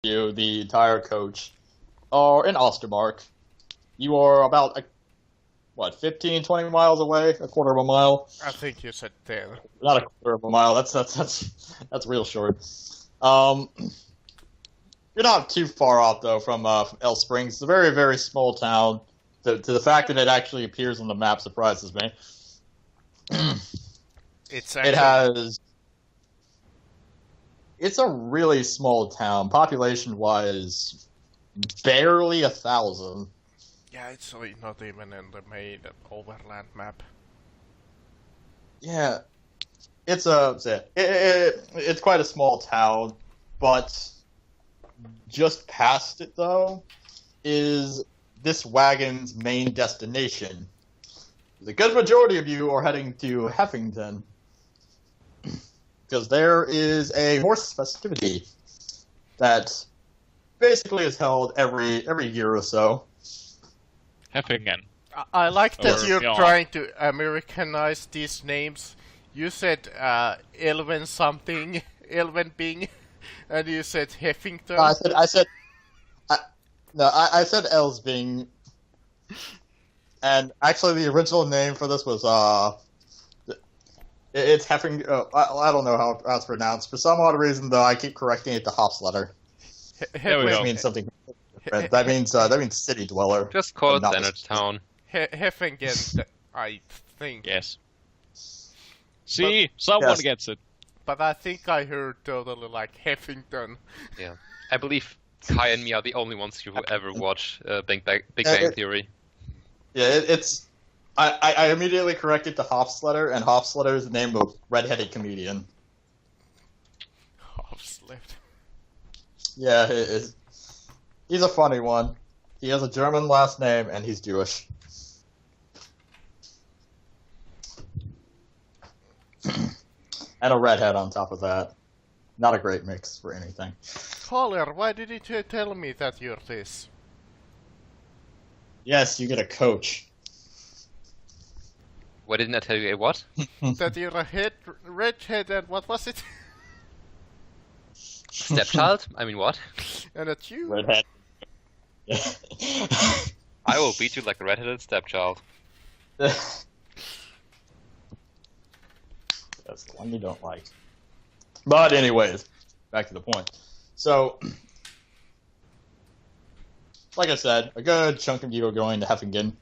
you, the entire coach, are in Ostermark. You are about, 15, 20 miles away, a quarter of a mile. I think you said 10. Not a quarter of a mile. That's real short. You're not too far off though from Elf Springs. It's a very, very small town. To the fact that it actually appears on the map surprises me. It's a really small town, population-wise, barely 1,000. Yeah, it's not even in the main overland map. Yeah, it's quite a small town, but just past it though is this wagon's main destination. The good majority of you are heading to Heffington because there is a horse festivity that basically is held every year or so. Heffingen. I like that Or- you're yeah. trying to Americanize these names. You said Elven something, Elven Bing, and you said Heffington. I said Elsbing, and actually the original name for this was it's Heffing. I don't know how it's pronounced. For some odd reason, though, I keep correcting it to Hofsletter. There we Which go. means something different. That means city dweller. Just call it Not Leonard Town. Heffingen, I think. Yes. See, someone Yes. gets it. But I think I heard totally like Heffington. Yeah. I believe Kai and me are the only ones who ever watch Big Bang Theory. Yeah, I immediately corrected to Hofsletter, and Hofsletter is the name of a redheaded comedian. I've slept. Yeah, he's a funny one. He has a German last name, and he's Jewish. And a redhead on top of that. Not a great mix for anything. Collier, why didn't you tell me that you're this? Yes, you get a coach. Why didn't I tell you a what? That you're a redhead and what was it? Stepchild? I mean, what? And a Jew? Redhead. I will beat you like a redheaded stepchild. That's the one you don't like. But anyways, back to the point. So, like I said, a good chunk of you are going to Heffingen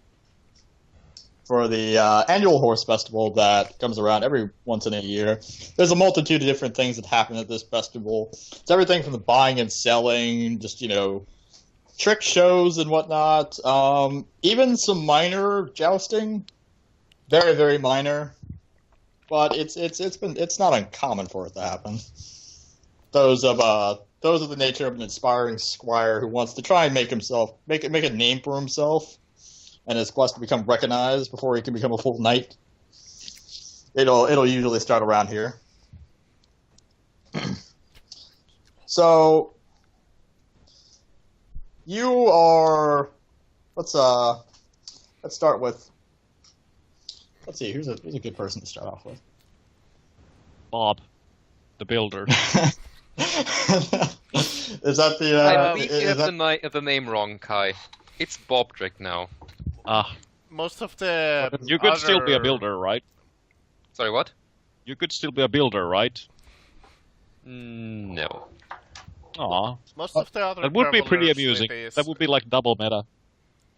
for the annual horse festival that comes around every once in a year. There's a multitude of different things that happen at this festival. It's everything from the buying and selling, just, trick shows and whatnot. Even some minor jousting. Very, very minor. But it's not uncommon for it to happen. Those of the nature of an aspiring squire who wants to try and make a name for himself, and his quest to become recognized before he can become a full knight. It'll usually start around here. So you are. Let's start with. Let's see. Who's a good person to start off with? Bob, the builder. Is that the? I believe you is have that, the name wrong, Kai. It's Bobdrick now. Ah, Most of the you could still be a other- builder, right? Sorry, what? You could still be a builder, right? No. Aw, Most of the other that would be pretty travelers amusing. with this- That would be like double meta.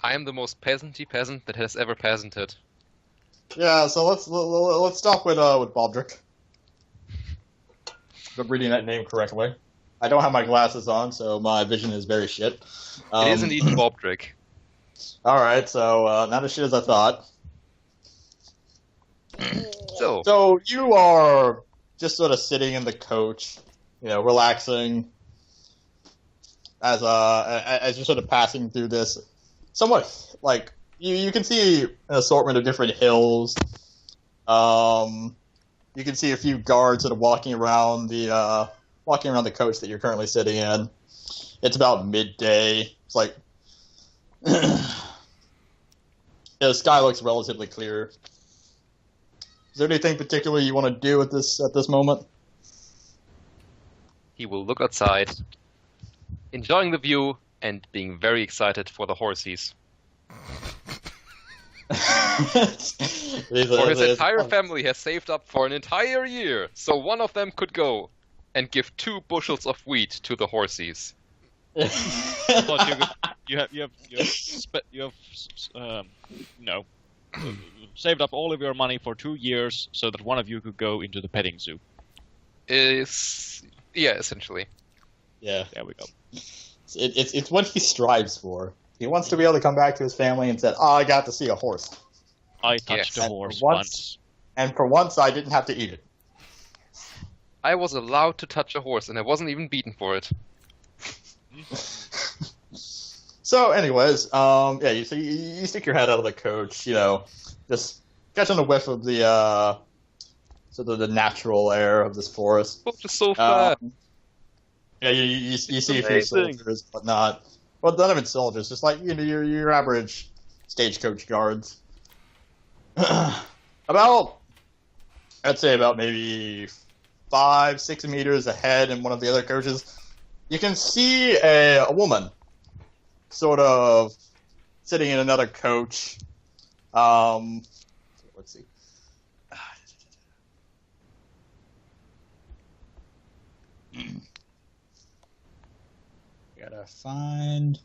I am the most peasanty peasant that has ever peasanted. yeah. So let's start with Baldrick. If I'm reading that name correctly. I don't have my glasses on, so my vision is very shit. It is indeed Bobdrick. All right, so not as shit as I thought. So you are just sort of sitting in the coach, relaxing, as you're sort of passing through this, somewhat like you can see an assortment of different hills. You can see a few guards sort of walking around the coach that you're currently sitting in. It's about midday. It's like the sky looks relatively clear. Is there anything particular you want to do at this moment? He will look outside enjoying the view and being very excited for the horses. For his entire family has saved up for an entire year, so one of them could go and give 2 bushels of wheat to the horses. I thought saved up all of your money for 2 years so that one of you could go into the petting zoo. Yeah, essentially. Yeah, There we go. it's what he strives for. He wants to be able to come back to his family and say, "Oh, I got to see a horse." I touched Yes. a horse And once. And for once, I didn't have to eat it. I was allowed to touch a horse, and I wasn't even beaten for it. So, anyways, yeah, you stick your head out of the coach, just catching a whiff of the sort of the natural air of this forest. Oh, just so fast. Yeah, you see a few amazing. soldiers, but not. Well, not even soldiers, just like your average stagecoach guards. I'd say about maybe 5-6 meters ahead in one of the other coaches, you can see a woman sort of sitting in another coach. Let's see. Gotta find.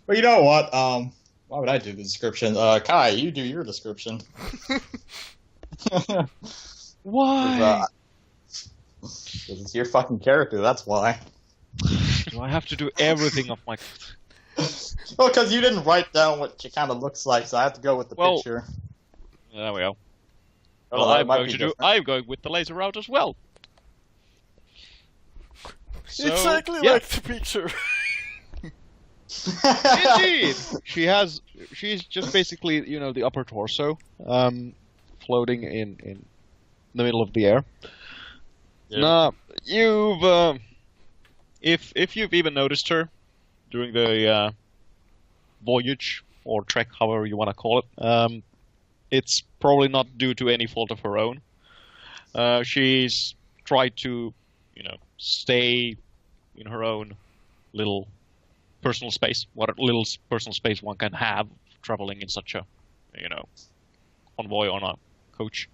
Well, you know what? Why would I do the description? Kai, you do your description. Why? Because it's your fucking character, that's why. Do I have to do everything of my... Well, because you didn't write down what she kind of looks like, so I have to go with the picture. There we go. Well, Well, it might be different. I'm going with the laser route as well. So, Exactly yeah. like the picture. Indeed! She's just basically, the upper torso, floating in the middle of the air. Yeah. Now, you've, if you've even noticed her during the voyage, or trek, however you want to call it, it's probably not due to any fault of her own. She's tried to, stay in her own little personal space, what little personal space one can have traveling in such a, convoy on a coach.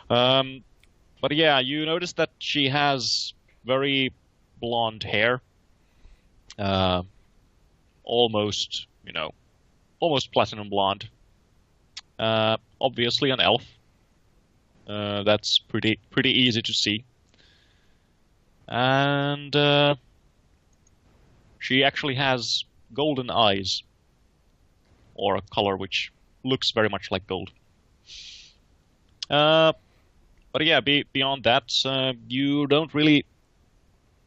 But yeah, you notice that she has very blonde hair, almost platinum blonde. Obviously an elf. That's pretty easy to see. And she actually has golden eyes, or a color which looks very much like gold. But yeah, beyond that, you don't really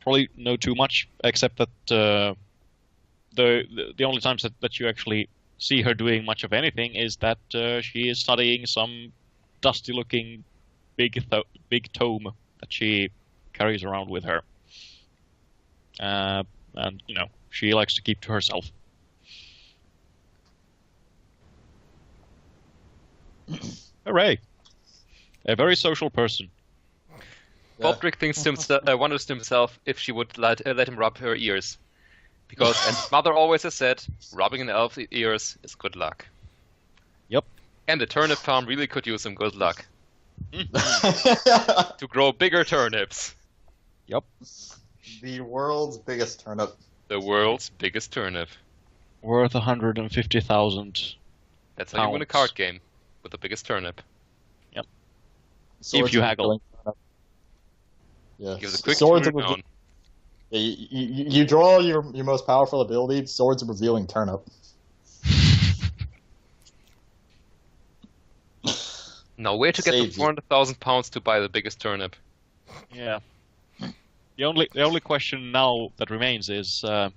probably know too much, except that the only times that you actually see her doing much of anything is that she is studying some dusty-looking big tome that she carries around with her. And, she likes to keep to herself. Hooray! A very social person. Baldric wonders to himself if she would let him rub her ears. Because, as his mother always has said, rubbing an elf's ears is good luck. Yep. And the turnip farm really could use some good luck. To grow bigger turnips. Yep. The world's biggest turnip. The world's biggest turnip. Worth 150,000. That's how you win a pounds. card game. With the biggest turnip. Swords you of haggle. revealing turnip. Yeah. Give it a quick Swords turn of down. Yeah, you draw your most powerful ability, Swords of Revealing Turnip. Now, where to get the Saves you. 400,000 pounds to buy the biggest turnip? Yeah. The only question now that remains is to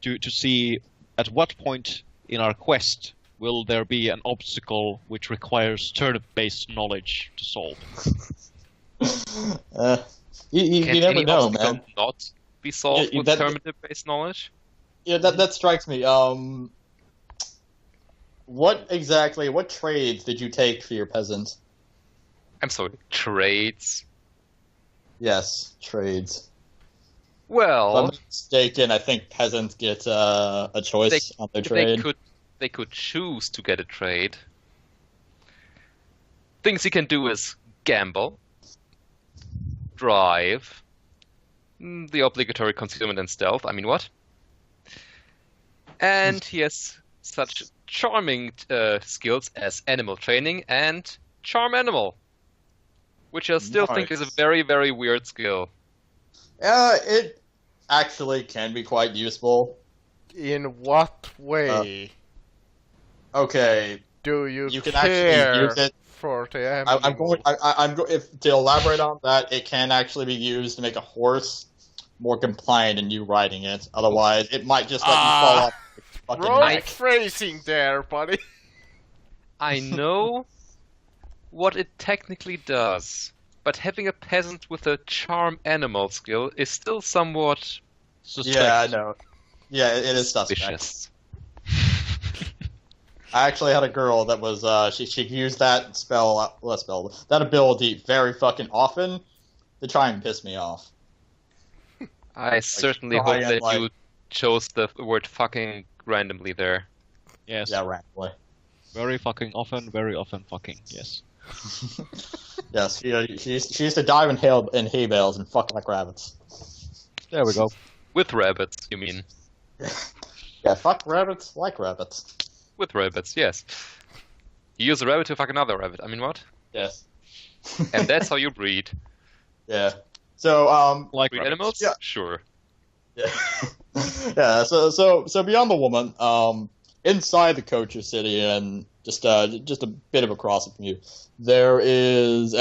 see at what point in our quest will there be an obstacle which requires turnip-based knowledge to solve. You Can never any know, obstacle man. not be solved Yeah, with that- turnip-based knowledge? Yeah, that strikes me. What trades did you take for your peasant? I'm sorry, trades. Yes, trades. If I'm Well, not mistaken, I think peasants get a choice on their trade. they could choose to get a trade. Things he can do is gamble, drive, the obligatory concealment and stealth. I mean, what? And he has such charming skills as animal training and charm animal, which I still think is a Nice. very, very weird skill. It actually can be quite useful. In what way Okay, do you you can care actually use it. for the I'm going. animal? I'm go, if to elaborate on that, it can actually be used to make a horse more compliant in you riding it. Otherwise, it might just let you fall off. The fucking Wrong neck. phrasing there, buddy. I know what it technically does, but having a peasant with a charm animal skill is still somewhat Suspect. Yeah, I know. Yeah, it is suspect. suspicious. I actually had a girl that was she used that that ability very fucking often to try and piss me off. I certainly try hope and, that like- you chose the word fucking randomly there. Yes. Yeah, randomly. Very fucking often, very often fucking. Yes. Yes, she used to dive in hay bales and fuck like rabbits. There we go. With rabbits, you mean? Yeah, fuck rabbits like rabbits. With rabbits, yes. You use a rabbit to fuck another rabbit. I mean, what? Yes. And that's how you breed. Yeah. So Like Breed rabbits. animals? Yeah. Sure. yeah. Yeah, so beyond the woman, inside the Coacher City and just a bit of a crossing from you, there is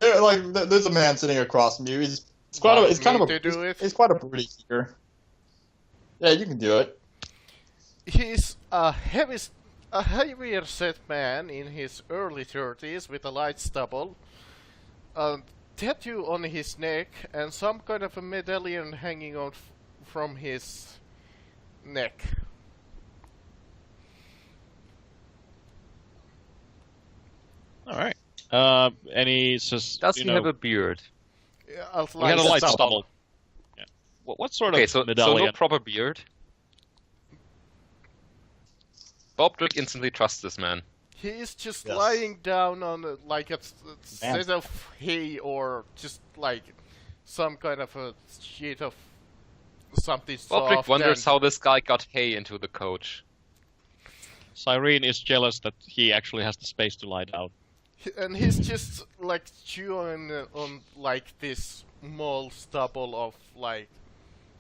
there's a man sitting across from you. He's quite a he's quite a pretty figure. Yeah, you can do it. He's a heavier set man in his early 30s with a light stubble, a tattoo on his neck, and some kind of a medallion hanging on from his neck. All right. Any Does he have a beard? We had a light stubble. stubble. Yeah. What sort Okay, of so medallion? no proper beard. Bob Drake instantly trusts this man. He is just Yes. lying down on like a set of hay or just like some kind of a sheet of something Bob Drake soft. wonders and- how this guy got hay into the coach. Cyrene is jealous that he actually has the space to lie down. And he's just like chewing on like this small stubble of like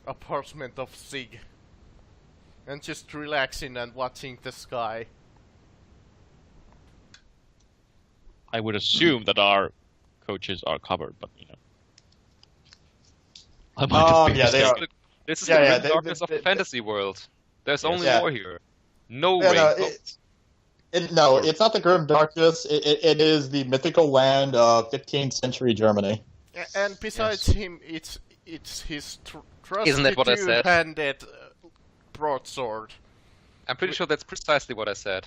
a parchment of cig. And just relaxing and watching the sky. I would assume that our coaches are covered, but you know. I might have been Yeah, they mistaken. are. This is Yeah, the yeah, grim they- darkness of they- the fantasy world. There's only Yeah. war here. No Yeah, no, rainbow. it's not the grim darkness. It is the mythical land of 15th century Germany. And besides him, it's his trusty Isn't that what I said? two-handed broadsword. I'm pretty sure that's precisely what I said.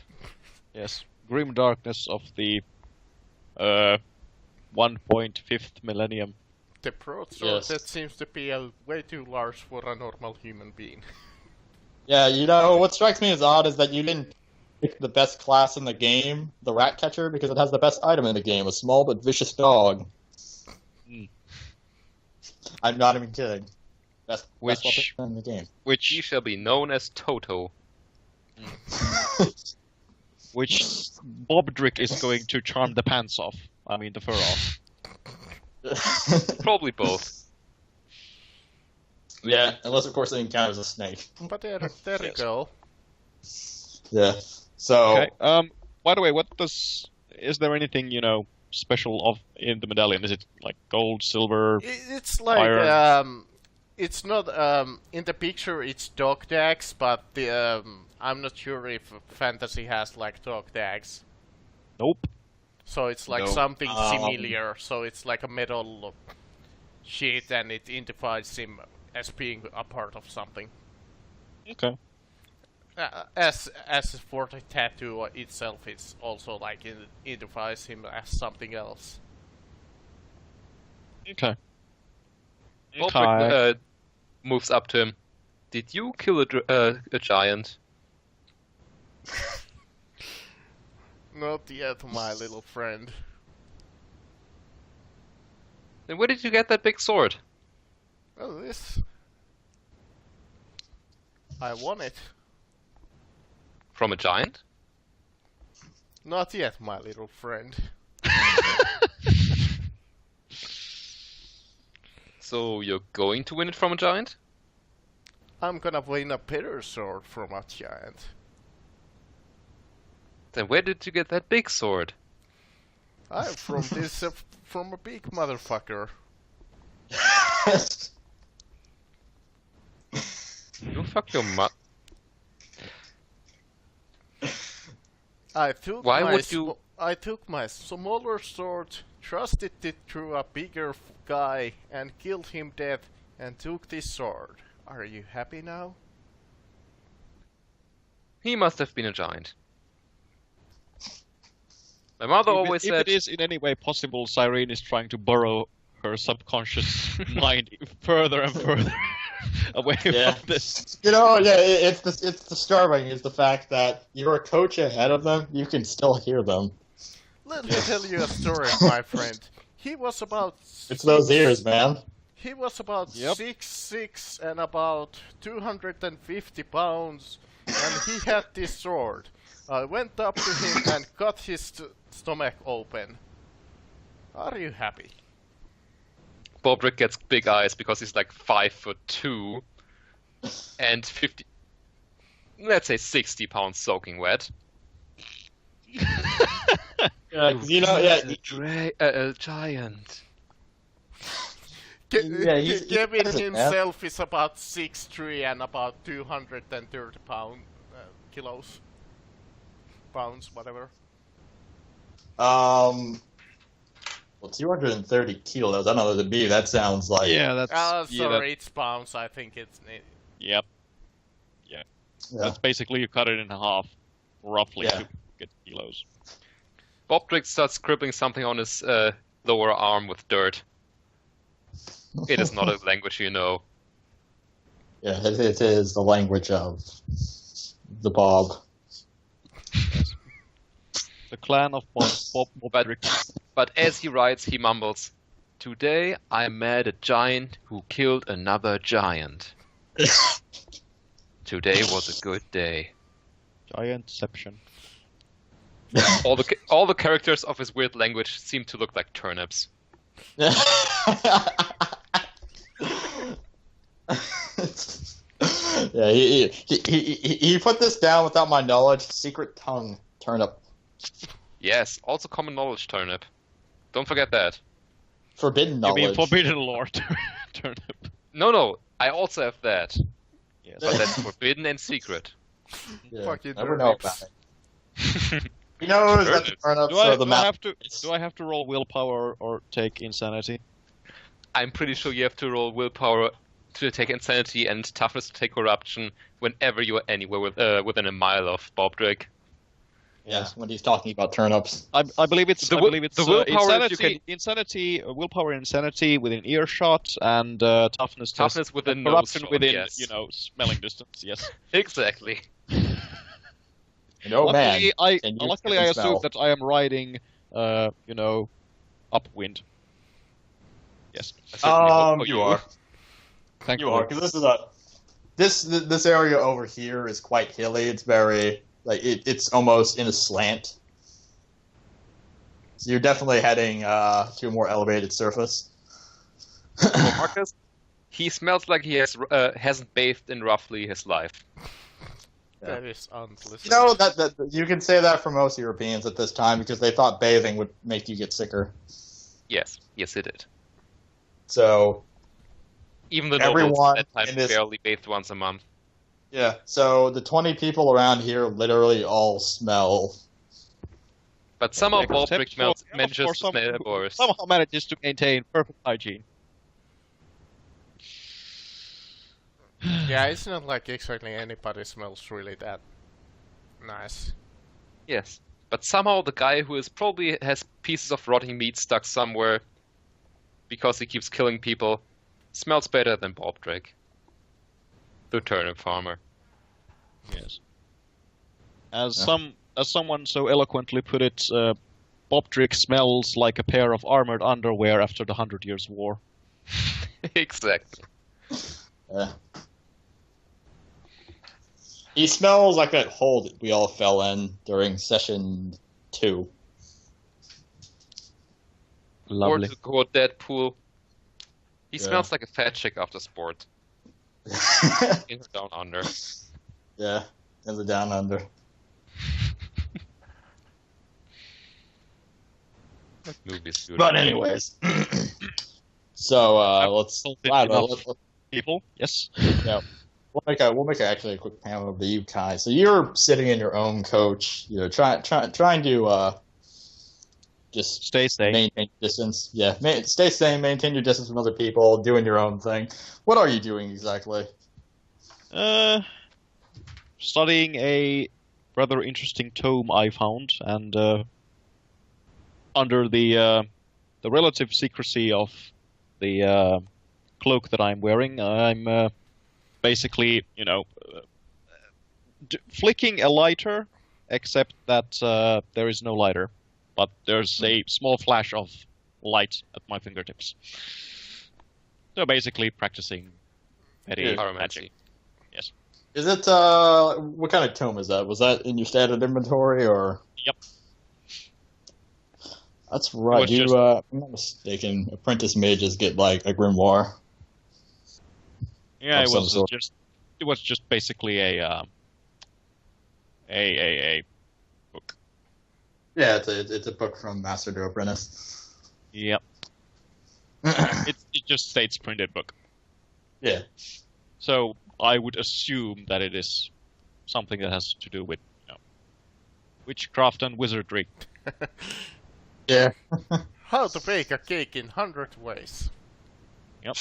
Yes. Grim darkness of the 1.5th millennium. The broadsword Yes. that seems to be way too large for a normal human being. Yeah, you know what strikes me as odd is that you didn't pick the best class in the game, the rat catcher, because it has the best item in the game, a small but vicious dog. Hmm. I'm not even kidding. Best Which- weapon in the game. He shall be known as Toto. Which Bobdrick is going to charm the pants off. I mean the fur off. Probably both. Yeah, unless of course it encounters a snake. But there you Yes. go. Yeah. So Okay. By the way, is there anything, special in the medallion? Is it like gold, silver? It's like Iron. it's not in the picture. It's dog tags, but I'm not sure if fantasy has like dog tags. Nope. So it's like No. something similar. So it's like a metal sheet, and it identifies him as being a part of something. Okay. As for the tattoo itself, it's also like it identifies him as something else. Okay. Baldric moves up to him. Did you kill a giant? Not yet, my little friend. Then where did you get that big sword? Well, this... I won it. From a giant? Not yet, my little friend. So you're going to win it from a giant? I'm gonna win a better sword from a giant. Then where did you get that big sword? I'm from this, from a big motherfucker. You fuck your mother. I took Why my would you- I took my smaller sword, thrusted it through a bigger guy, and killed him dead, and took this sword. Are you happy now? He must have been a giant. My mother always if said, it is in any way possible, Cyrene is trying to burrow her subconscious mind further and further away Yeah. from this. You know, yeah, it's disturbing is the fact that you're a coach ahead of them, you can still hear them. Let me tell you a story, my friend. He was about... It's those ears, man. He was about Yep. 6'6" and about 250 pounds, and he had this sword. I went up to him and cut his stomach open. Are you happy? Baldric gets big eyes because he's like 5'2" and 50, let's say 60 pounds soaking wet. Yeah, 'cause you know, yeah, A giant. Yeah, he's Kevin man. himself is about 6'3" and about 230 kilos. Pounds, whatever. well, 230 kilos. I don't know to me. That sounds like Yeah, that's Sorry, it's pounds. I think it's... Yep. yeah. That's basically you cut it in half, roughly, Yeah. to get kilos. Baldric starts scribbling something on his lower arm with dirt. It is not a language you know. Yeah, it is the language of the Bob. The clan of Bob Baldric. But as he writes, he mumbles, "Today I met a giant who killed another giant. Today was a good day." Giantception. All the characters of his weird language seem to look like turnips. Yeah, he put this down without my knowledge. Secret tongue turnip. Yes, also common knowledge turnip. Don't forget that. Forbidden You knowledge. mean Forbidden Lore turnip? No, I also have that. Yes. But that's forbidden and secret. Yeah, Fucking never know turnips. about it. He knows that the Turnips. turnips Do I, are the do I mouth. have to? Do I have to roll willpower or take insanity? I'm pretty sure you have to roll willpower to take insanity and toughness to take corruption whenever you are anywhere within a mile of Baldric. Yeah, when he's talking about turnips. I believe it's. The I wi- believe it's the willpower, if you insanity, willpower, and insanity within earshot, and toughness. Toughness test, within corruption nose shot, within yes. smelling distance. Yes. Exactly. Oh man. Luckily, I assume that I am riding, upwind. Yes. I certainly hope You are. Thankfully. You are, because this area over here is quite hilly. It's very it's almost in a slant. So you're definitely heading to a more elevated surface. For Marcus, he smells like he hasn't bathed in roughly his life. Yeah. That is unpleasant. You know that you can say that for most Europeans at this time because they thought bathing would make you get sicker. Yes, it did. So Even the Everyone nobles at that time in this- barely bathed once a month. yeah, so the 20 people around here literally all smell. But somehow Except Baldric for manages to someone smell who worse. somehow manages to maintain perfect hygiene. Yeah, it's not like exactly anybody smells really that nice. Yes. But somehow the guy who is probably has pieces of rotting meat stuck somewhere because he keeps killing people, smells better than Bob Drake, the turnip farmer. Yes. As someone so eloquently put it, Bob Drake smells like a pair of armored underwear after the 100 Years' War. Exactly. Yeah. He smells like that hole that we all fell in during session 2. Lovely. Or to quote Deadpool, he smells like a fat chick after sport. In her down under. Yeah, in the down under. That movie's good. But anyways, so let's people. Yes. Yeah, we'll make actually a quick panel of you, Kai. So you're sitting in your own coach, trying to just stay sane, maintain distance. Yeah, stay sane, maintain your distance from other people, doing your own thing. What are you doing exactly? Studying a rather interesting tome I found, and under the relative secrecy of the cloak that I'm wearing, I'm basically, flicking a lighter, except that there is no lighter, but there's a small flash of light at my fingertips. So basically practicing petty magic. Yes. Is it, what kind of tome is that? Was that in your standard inventory, or? Yep. That's right. If I'm not mistaken, apprentice mages get, like, a grimoire. Yeah, it was just basically a book. Yeah, it's a book from Master to Apprentice. Yep. it just states printed book. Yeah. So I would assume that it is something that has to do with witchcraft and wizardry. Yeah. How to bake a cake in 100 ways. Yep.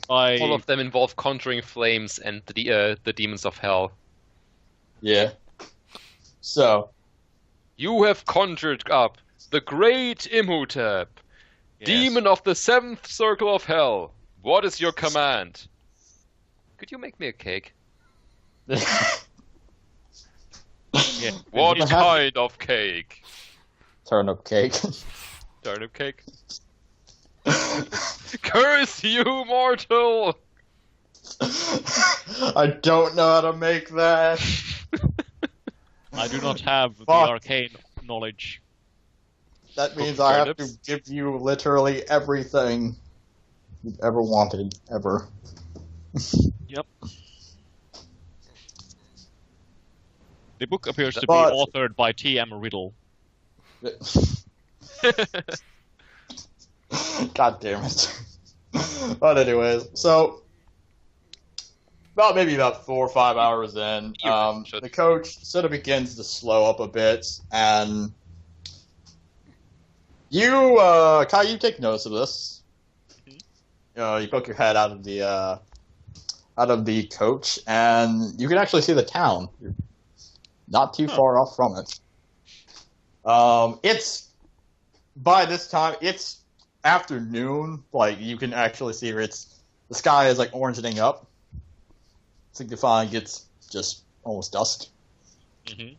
All of them involve conjuring flames and the demons of hell. Yeah. So. You have conjured up the great Imhotep, demon of the 7th circle of hell. What is your command? Could you make me a cake? Yeah. What kind of cake? Turnip cake. Turnip cake? Curse you, mortal! I don't know how to make that. I do not have the arcane knowledge. That means I have to give you literally everything you've ever wanted, ever. Yep. The book appears to be authored by T.M. Riddle. God damn it. But anyways, so about 4 or 5 hours in, the coach sort of begins to slow up a bit, and you, Kai, you take notice of this. You poke your head out of the coach, and you can actually see the town. You're not too far off from it. By this time, it's afternoon. Like, you can actually see the sky is like orangening up. Signifying it's just almost dusk. Mm-hmm.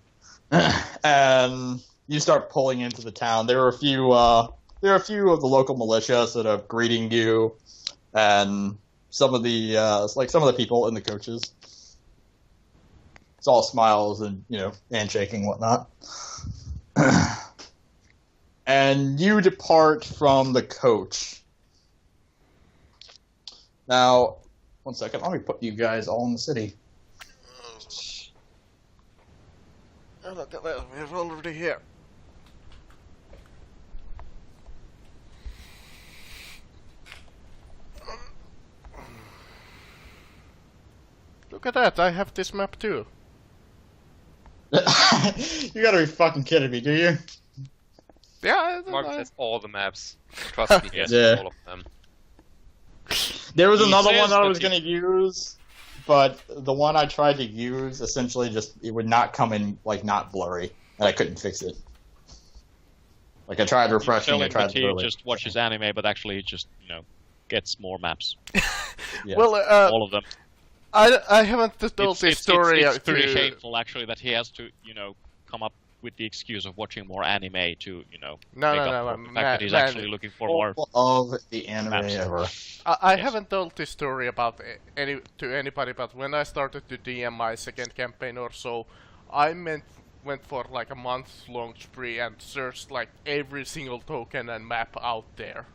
And you start pulling into the town. There are a few of the local militia sort of greeting you, and some of the people in the coaches. It's all smiles and handshaking and whatnot. And you depart from the coach. Now, one second. Let me put you guys all in the city. We're already here. Look at that, I have this map too. You gotta be fucking kidding me, do you? Yeah, Mark has all the maps. Trust me, he has all of them. There was another one that I was going to use, but the one I tried to use essentially it would not come in, like, not blurry, and I couldn't fix it. Like I tried refreshing, I Telling tried that he really. just watches anime, but actually he just, gets more maps. Yeah. Well, All of them. I haven't told this It's story. it's pretty to- shameful, actually, that he has to, come up with the excuse of watching more anime to, No, make no, up no, for the fact that he's man. actually looking for more. All of the anime maps. ever. I Yes. haven't told this story about to anybody, but when I started to DM my second campaign or so, I went for like a month-long spree and searched like every single token and map out there.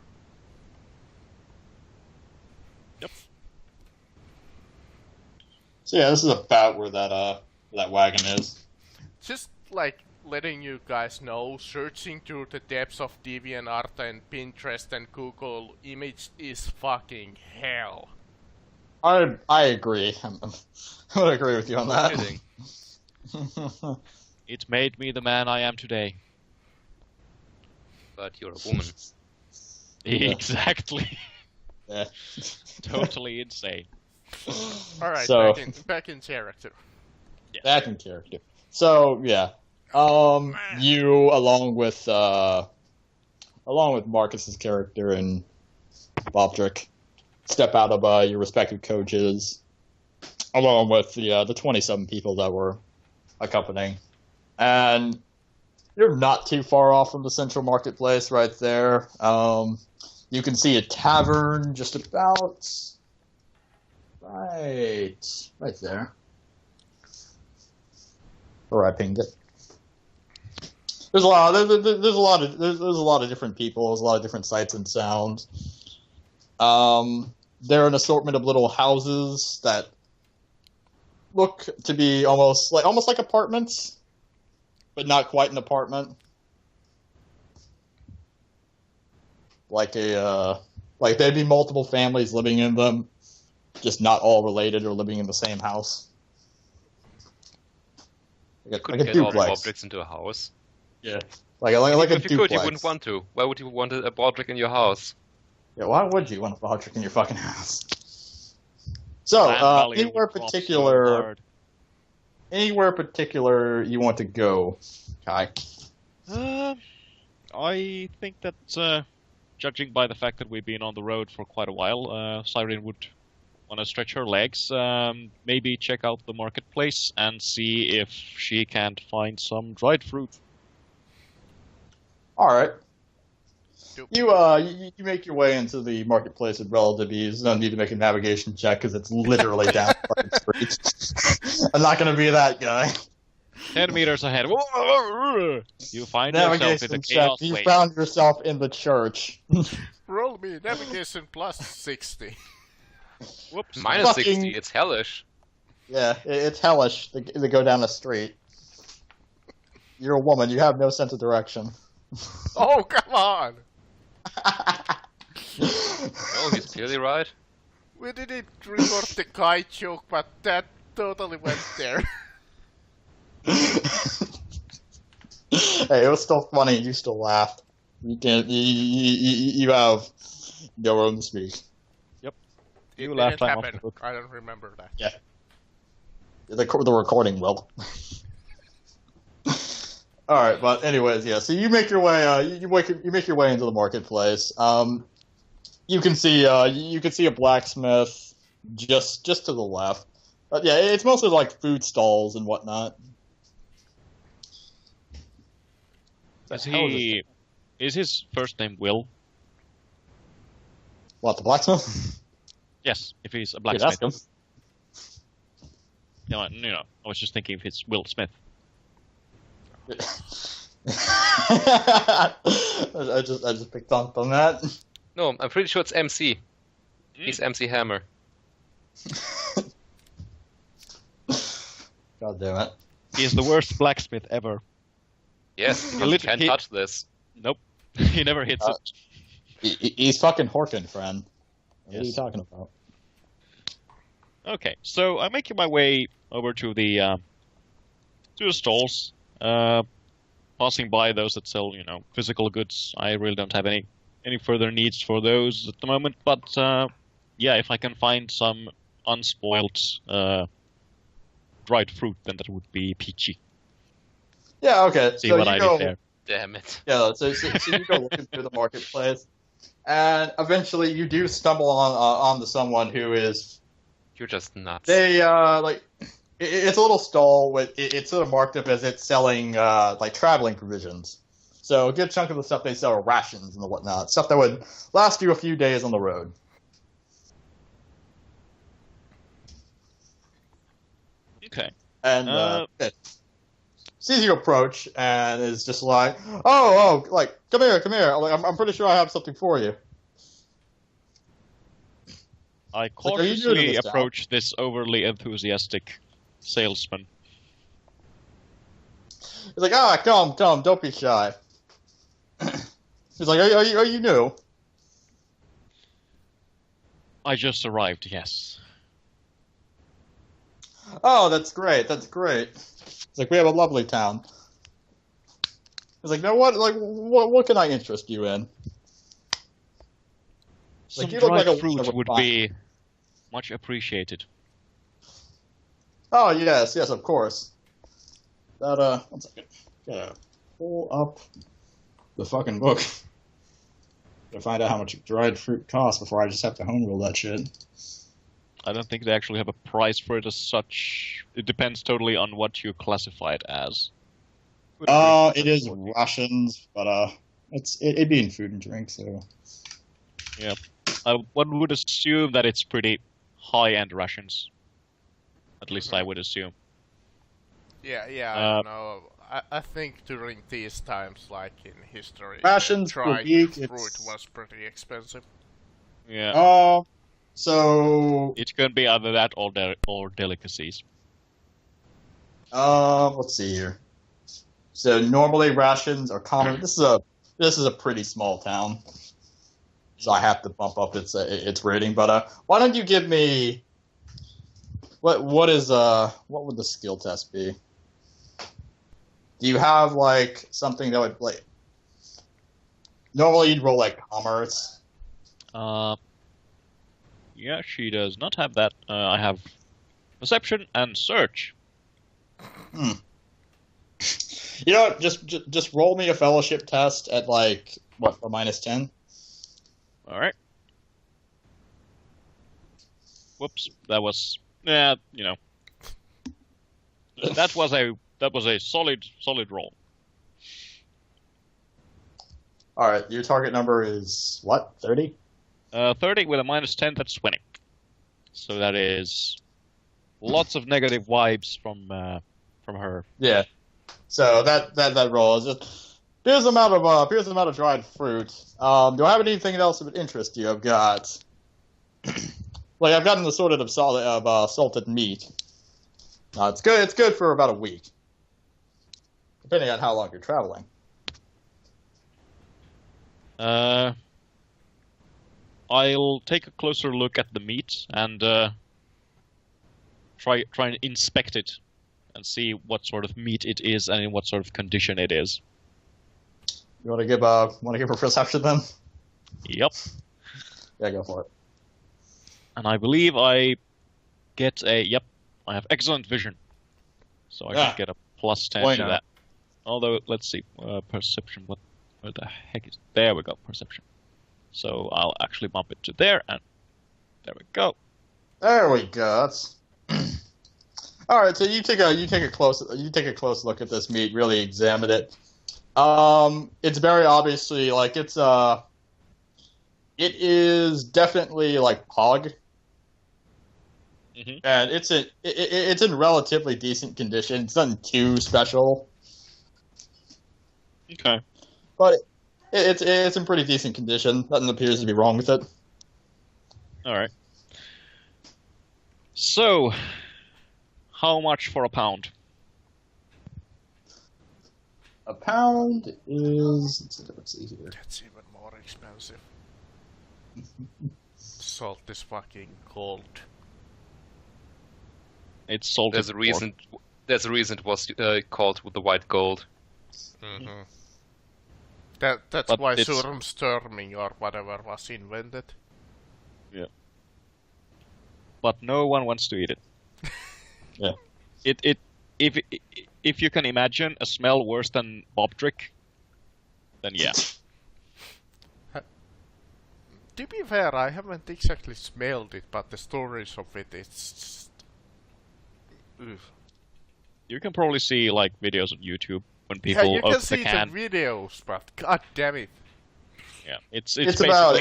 Yep. So yeah, this is about where that wagon is. Just like letting you guys know, searching through the depths of DeviantArt and Pinterest and Google Image is fucking hell. I agree. I would agree with you on that. Kidding. It made me the man I am today. But you're a woman. Yeah. Exactly. Yeah. Totally insane. All right, So- back in character. Back in character. So yeah, you along with Marcus's character and Bobdrick step out of your respective coaches, along with the 27 people that were accompanying, and you're not too far off from the central marketplace right there. You can see a tavern just about right there. Or I pinged it. There's a lot of different people. There's a lot of different sights and sounds. There are an assortment of little houses that look to be almost like apartments, but not quite an apartment. Like there'd be multiple families living in them, just not all related or living in the same house. Like Could a get all the duplex. objects into a house. Yeah. Like a If you could, you duplex. wouldn't want to. Why would you want a Baldric in your house? Yeah, why would you want a Baldric in your fucking house? So, Land value anywhere would drop so particular, hard. you want to go, Kai? I think that, judging by the fact that we've been on the road for quite a while, Cyrene would want to stretch her legs, maybe check out the marketplace and see if she can't find some dried fruit. All right. Dope. You make your way into the marketplace with relative ease. You don't need to make a navigation check because it's literally down the fucking street. I'm not going to be that guy. 10 meters ahead. You find yourself in the Navigation check. chaos You way. found yourself in the church. Roll me navigation plus 60. Whoops. Minus Fucking- 60, it's hellish. Yeah, it's hellish to go down the street. You're a woman. You have no sense of direction. Oh, come on! Oh, he's clearly right. We didn't record the guy joke, but that totally went there. Hey, it was still funny. You still laughed. You can't. You have no room to speak. You It laughed, didn't I'm off happen. the hook. I don't remember that. The recording will. All right, but anyways, yeah. So you make your way. You make your way into the marketplace. You can see a blacksmith just to the left. Yeah, it's mostly like food stalls and whatnot. Is The hell he? Is his first name Will? What, the blacksmith? Yes, if he's a Yeah, blacksmith. that's him. I was just thinking if it's Will Smith. I just picked up on that. No, I'm pretty sure it's MC. He's MC Hammer. God damn it. He is the worst blacksmith ever. Yes, you Literally- can't touch this. Nope, he never hits it. He's fucking Horkin, friend. What are you Yes. talking about? Okay, so I'm making my way over to the stalls, passing by those that sell, physical goods. I really don't have any further needs for those at the moment, but yeah, if I can find some unspoiled dried fruit, then that would be peachy. Yeah, okay. See so what you I go, did there. Damn it. Yeah, so you go looking through the marketplace, and eventually you do stumble onto someone who is You're just nuts. it's a little stall with it's sort of marked up as it's selling like traveling provisions. So a good chunk of the stuff they sell are rations and whatnot, stuff that would last you a few days on the road. Okay. And it sees you approach and is just like, oh, like come here. I'm pretty sure I have something for you. I Like, are you new to cautiously this town? approach this overly enthusiastic salesman. He's like, come, don't be shy. He's like, are you new? I just arrived, yes. Oh, that's great. It's like, we have a lovely town. He's like, now what can I interest you in? Some you look dried like a fruit would fine. be much appreciated. Oh, yes, of course. That, 1 second. Gotta pull up the fucking book. To find out how much dried fruit costs before I just have to home rule that shit. I don't think they actually have a price for it as such. It depends totally on what you classify it as. It is rations, but, it'd be in food and drink, so... Yeah. One would assume that it's pretty high-end rations. At least I would assume. Yeah, I don't know. I think during these times, like in history, Rations per dried week, fruit it's- was pretty expensive. Yeah. So... It could be either that or delicacies. Let's see here. So normally rations are common. This is a pretty small town, so I have to bump up its rating. But why don't you give me what would the skill test be? Do you have like something that would like normally you'd roll like commerce? Yeah, she does not have that. I have perception and search. You know what? Just roll me a fellowship test at like what a -10. All right. Whoops, that was that was a solid roll. All right, your target number is what? 30? 30 with a -10, that's 20. So that is lots of negative vibes from her. Yeah. So that roll is just here's the amount of dried fruit. Do I have anything else that would interest you? I've got I've gotten the sort of salted meat. It's good. It's good for about a week, depending on how long you're traveling. I'll take a closer look at the meat and try and inspect it and see what sort of meat it is and in what sort of condition it is. You want to give a perception then? Yep. Yeah, go for it. And I believe I get I have excellent vision. So I should get a +10 Why to not? that. Although, let's see, perception, where the heck is, there we go, perception. So I'll actually bump it to there, and there we go. There we go. That's all right. So you take a close look at this meat. Really examine it. It's very obviously like it is definitely like hog, and it's in relatively decent condition. It's nothing too special, Okay. but it's in pretty decent condition. Nothing appears to be wrong with it. All right. So, how much for a pound? A pound is let's see here. That's even more expensive. Salt is fucking cold. It's salted. There's a reason it was called with the white gold. Mm-hmm. That's But why it's- Surmstörming or whatever was invented. Yeah. But no one wants to eat it. Yeah. If you can imagine a smell worse than Bobdrick, then yeah. To be fair, I haven't exactly smelled it, but the stories of it, it's just... Oof. You can probably see like videos on YouTube when Yeah, people you open can the see can. the videos, but god damn it. Yeah, it's It's basically about-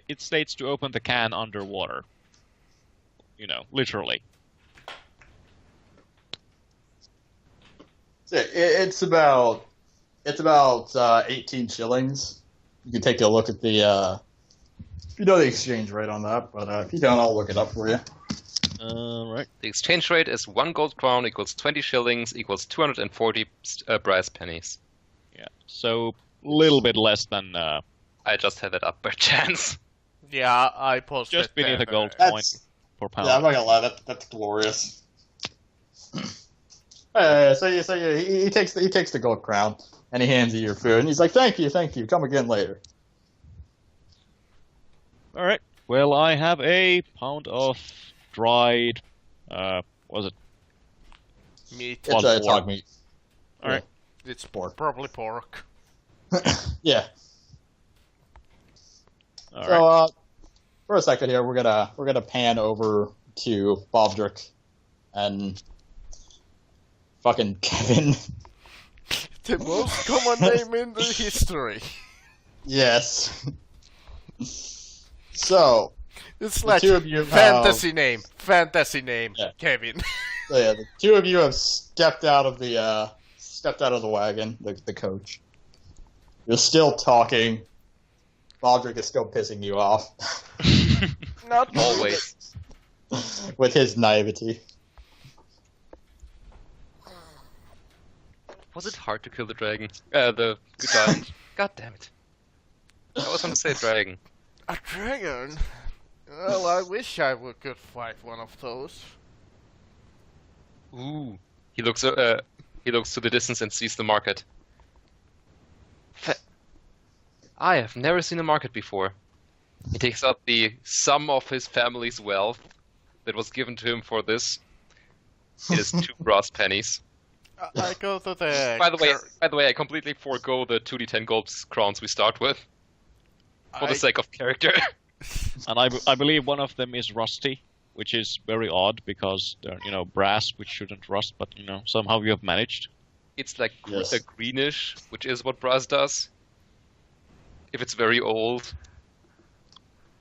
it states to open the can underwater. You know, literally. It's about 18 shillings. You can take a look at the you know the exchange rate on that, but if you don't, I'll look it up for you. Right. The exchange rate is 1 gold crown equals 20 shillings equals 240 brass pennies. Yeah. So a little bit less than I just had it up by chance. Yeah, I posted just beneath a that, gold That's- coin per pound. Yeah, I'm not gonna lie, that's glorious. So he takes the gold crown and he hands you your food, and he's like, thank you, come again later. All right. Well, I have a pound of dried. Was it? Meat. It's Well, hog meat. All right. It's pork. probably pork. Yeah. All So right. for a second here, we're gonna pan over to Bobdrick and fucking Kevin. The most common name in the history. Yes. So It's the like two of you fantasy name, Yeah. Kevin. So yeah, the two of you have stepped out of the wagon, the coach. You're still talking. Baldrick is still pissing you off Not Always. with his naivety. Was it hard to kill the dragon? The good giant. God damn it. I was going to say dragon. A dragon? Well, I wish I could fight one of those. Ooh. He looks to the distance and sees the market. I have never seen a market before. He takes out the sum of his family's wealth that was given to him for this. It is 2 brass pennies. I go to the... By the way, I completely forego the 2d10 gold crowns we start with for the sake of character. And I believe one of them is rusty, which is very odd because they're brass, which shouldn't rust, but somehow you have managed. It's like Yes. a greenish, which is what brass does. If it's very old.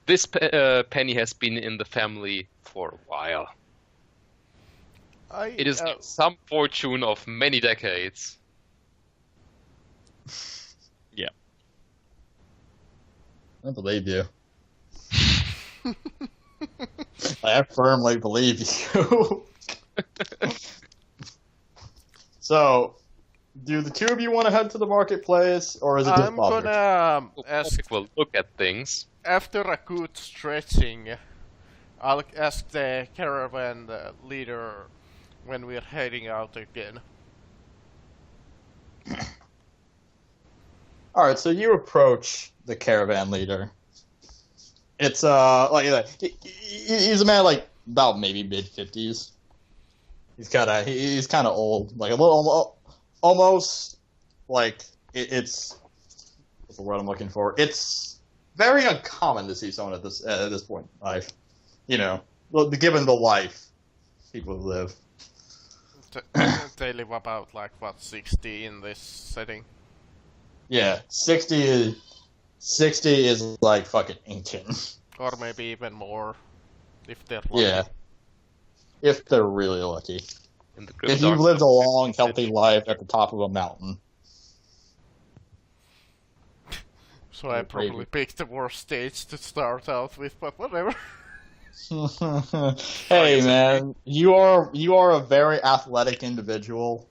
This penny has been in the family for a while. It is some fortune of many decades. Yeah. I believe you. I firmly believe you. So, do the two of you want to head to the marketplace, or is it just I'm Baldrick? gonna ask, We'll look at things. after a good stretching, I'll ask the caravan leader when we're heading out again. All right, so you approach the caravan leader. It's he's a man like about maybe mid-50s. He's kind of old, like a little almost like it's what's the word I'm looking for? It's very uncommon to see someone at this point in life. Given the life people live. They live about, 60 in this setting? Yeah, 60 is like fucking ancient. Or maybe even more, if they're lucky. Yeah. If they're really lucky. In the If you've lived a long, healthy life at the top of a mountain. So I probably picked the worst stage to start out with, but whatever. Hey man, you are a very athletic individual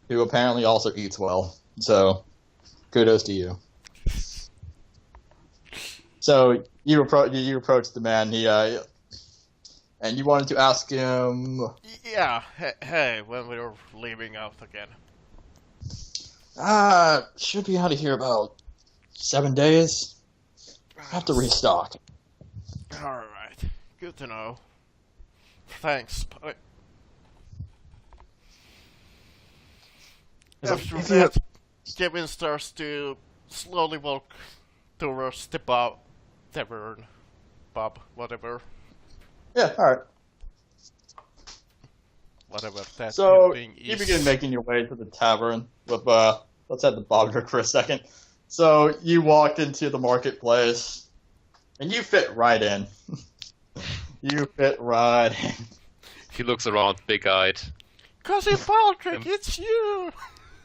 who apparently also eats well. So, kudos to you. So you approach the man. And you wanted to ask him. Yeah, hey, when we were leaving out again. Should be out of here about 7 days. Have to restock. Alright, good to know. Thanks, but... After that, Kevin starts to slowly walk towards the tavern, pub, whatever Yeah, alright. that So, building you is. begin making your way to the tavern with, let's head to Bobdrick for a second. So, you walked into the marketplace, and you fit right in. You fit right in. He looks around, big-eyed, Cousin Patrick, it's you!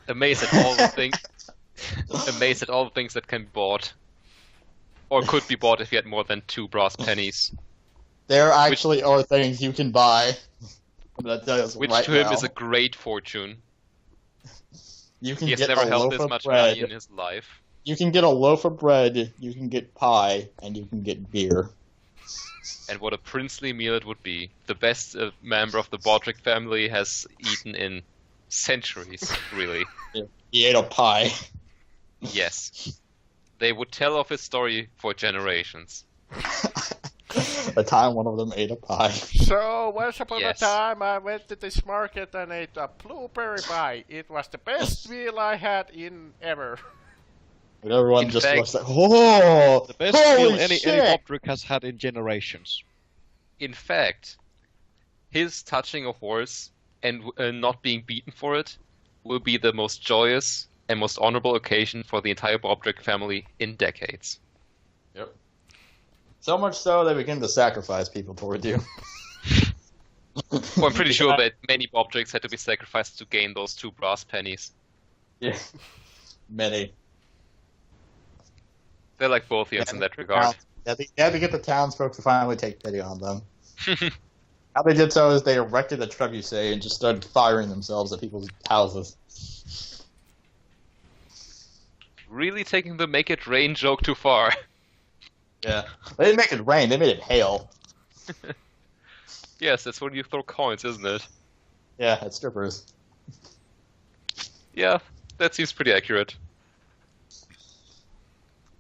amazed at all the things, amazed at all the things that can be bought, or could be bought if you had more than 2 brass pennies. There actually are things you can buy. I'm gonna tell you this Which right to him now. is a great fortune. You can He has get never a held loaf this of much bread. money in his life. You can get a loaf of bread, you can get pie, and you can get beer. And what a princely meal it would be. The best member of the Baldric family has eaten in centuries, really. He ate a pie. Yes. They would tell of his story for generations. The time one of them ate a pie. So, once upon Yes. a time, I went to this market and ate a blueberry pie. It was the best meal I had in ever. And everyone In just fact- looks like, oh, The best holy meal any shit! Bobdrick has had in generations. In fact, his touching a horse and not being beaten for it will be the most joyous and most honorable occasion for the entire Bobdrick family in decades. Yep. So much so they begin to sacrifice people toward you. Well, I'm pretty sure that many Bobdricks had to be sacrificed to gain those 2 brass pennies. Yeah. Many. They're like Bothians in that regard. Yeah, they had to get the townsfolk to finally take pity on them. How they did so is they erected a trebuchet and just started firing themselves at people's houses. Really taking the make it rain joke too far. Yeah. They didn't make it rain, they made it hail. Yes, that's when you throw coins, isn't it? Yeah, at strippers. Yeah, that seems pretty accurate.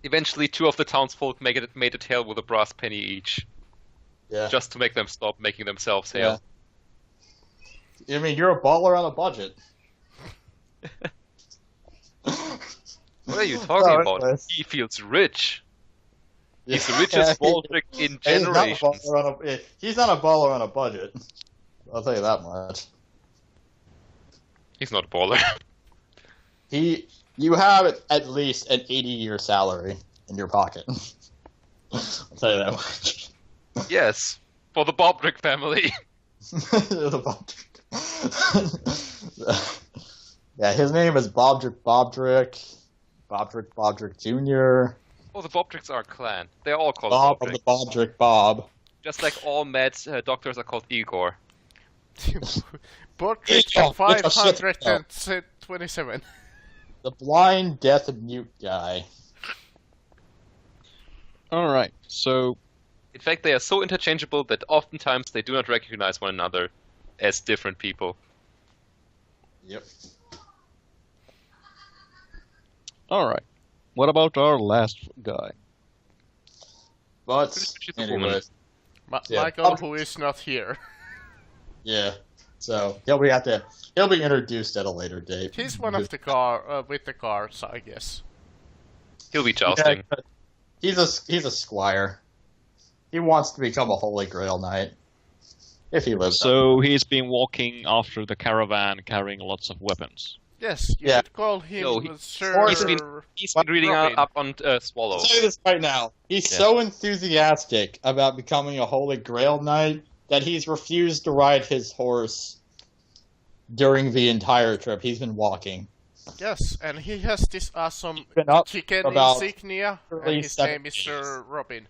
Eventually, 2 of the townsfolk made it hail with a brass penny each, Yeah. just to make them stop making themselves hail. I mean, you're a baller on a budget. What are you talking about? anyways. He feels rich. He's the Yeah, richest he- Baldric in he's not a generations. baller he's not a baller on a budget. I'll tell you that much. He's not a baller. You have at least an 80-year salary in your pocket. I'll tell you that much. Yes, for the Bobdrick family. Yeah, his name is Bobdrick Jr. Oh, the Bobdricks are a clan. They're all called Bob of Bobdrick. the Bobdrick Bob. Just like all mad doctors are called Igor. Portrait Oh, 527. The blind, deaf, and mute guy. Alright, so In fact, they are so interchangeable that oftentimes they do not recognize one another as different people. Yep. alright. What about our last guy? But, She's a woman. anyways, Yeah. Michael, who is not here. yeah. So, he'll be introduced at a later date. He's one of the with the cards, I guess. He'll be jousting. Yeah, but he's a squire. He wants to become a Holy Grail Knight. If he lives. So he's been walking after the caravan carrying lots of weapons. Yes, you Yeah. could call him No, Sir. he's been reading Robin. up on Swallow. I'll tell you this right now. He's so enthusiastic about becoming a Holy Grail Knight that he's refused to ride his horse during the entire trip. He's been walking. Yes, and he has this awesome Been up chicken about insignia, and 30 his name is seconds. Sir Robin.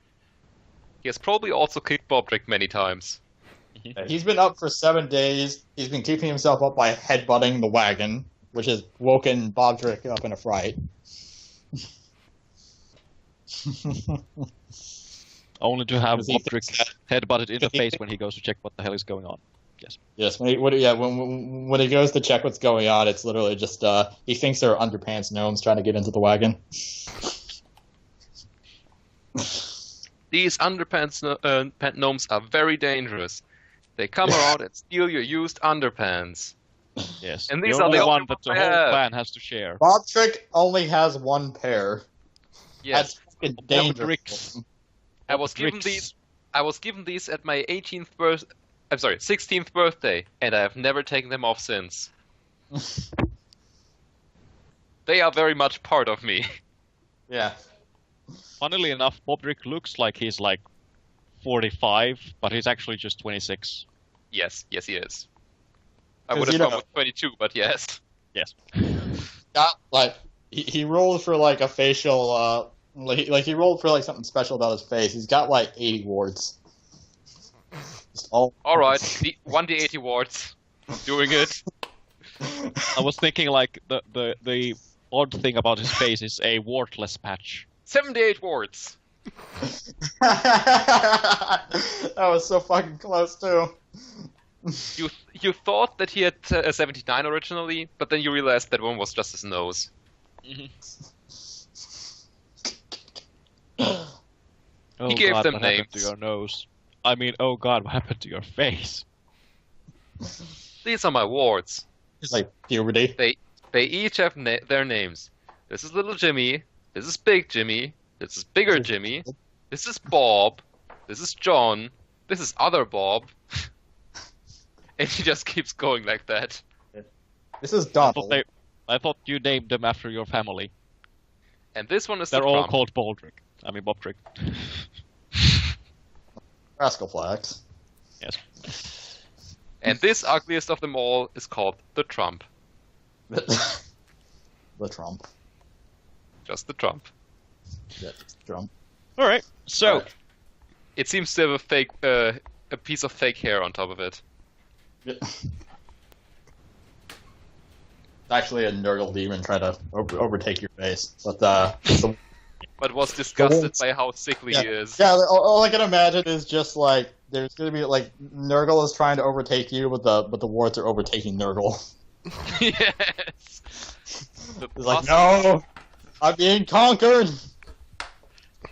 He has probably also kicked Bobdrick many times. He's been up for 7 days. He's been keeping himself up by headbutting the wagon, which has woken Bobdrick up in a fright. Only to have Because he Bobdrick thinks that- headbutted in the face when he goes to check what the hell is going on. Yes, when he goes to check what's going on, it's literally just he thinks there are underpants gnomes trying to get into the wagon. These underpants gnomes are very dangerous. They come around and steal your used underpants. Yes. And the these are only the one only that the ones whole I have. clan has to share. Bobtrick only has one pair. Yes, That's fucking dangerous. Bobtricks. I was given Bobtricks. these. I was given these at my 18th birth. I'm sorry, 16th birthday, and I have never taken them off since. They are very much part of me. Yeah. Funnily enough, Bobtrick looks like he's like 45, but he's actually just 26. Yes, he is. I 'Cause would have you gone know- with 22, but yes. Yes. Got like he rolled for like a facial like he rolled for like something special about his face. He's got like 80 warts. Just all Alright, 1d80 wards. Doing it. I was thinking like the odd thing about his face is a wartless patch. 78 wards. That was so fucking close too. You thought that he had a 79 originally, but then you realized that one was just his nose. Oh He gave God, them what happened to names. your nose? I mean, oh God, what happened to your face? These are my wards. It's like puberty. They each have their names. This is Little Jimmy. This is Big Jimmy. This is Bigger Jimmy. This is Bob. This is John. This is Other Bob. And he just keeps going like that. This is I Donald. thought you named them after your family. And this one is They're the all Trump. called Baldrick. I mean, Bobtrick. Rascal Flags. Yes. And this ugliest of them all is called the Trump. The Trump. Just the Trump. Yeah, Trump. All right. So, Right. It seems to have a piece of fake hair on top of it. It's actually a Nurgle demon trying to overtake your face, but But was disgusted wards. by how sickly he is. yeah, all I can imagine is just like there's gonna be like Nurgle is trying to overtake you, but the wards are overtaking Nurgle. Yes. The It's like, pus- no, I'm being conquered.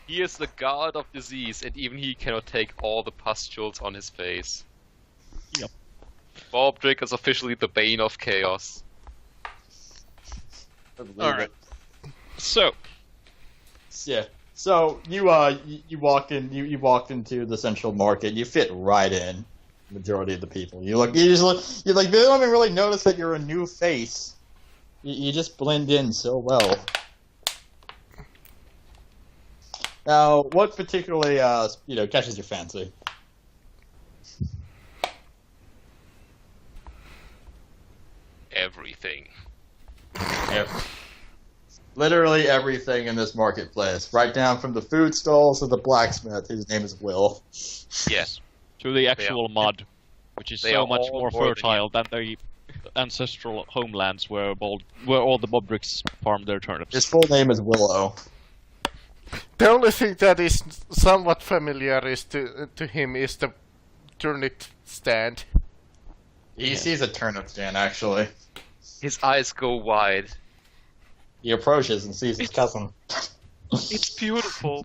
He is the god of disease, and even he cannot take all the pustules on his face. Yep. Baldrick is officially the bane of chaos. all right. So, Yeah. So you walked into the central market. You fit right in. Majority of the people. You like they don't even really notice that you're a new face. You just blend in so well. Now, what particularly catches your fancy? Everything. Literally everything in this marketplace, right down from the food stalls to the blacksmith, whose name is Will. Yes. to the actual mud, which is they so are much all more more than fertile than the ancestral homelands where all the Bobbricks farm their turnips. His full name is Willow. The only thing that is somewhat familiar is to him is the turnip stand. He sees a turnip stand, actually. His eyes go wide. He approaches and sees his cousin. It's beautiful.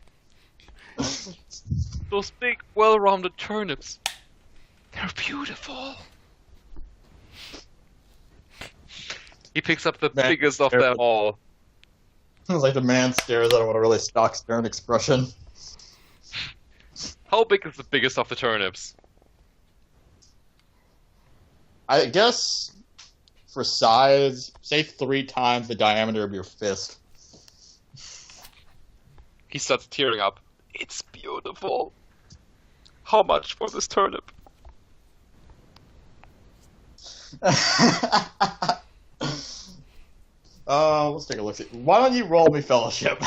Those big, well-rounded turnips. They're beautiful. He picks up the Man, biggest of them all. It's like the man stares at him with a really stock stern expression. How big is the biggest of the turnips? I guess for size, say 3 times the diameter of your fist. He starts tearing up. It's beautiful. How much for this turnip? Let's take a look. Why don't you roll me fellowship?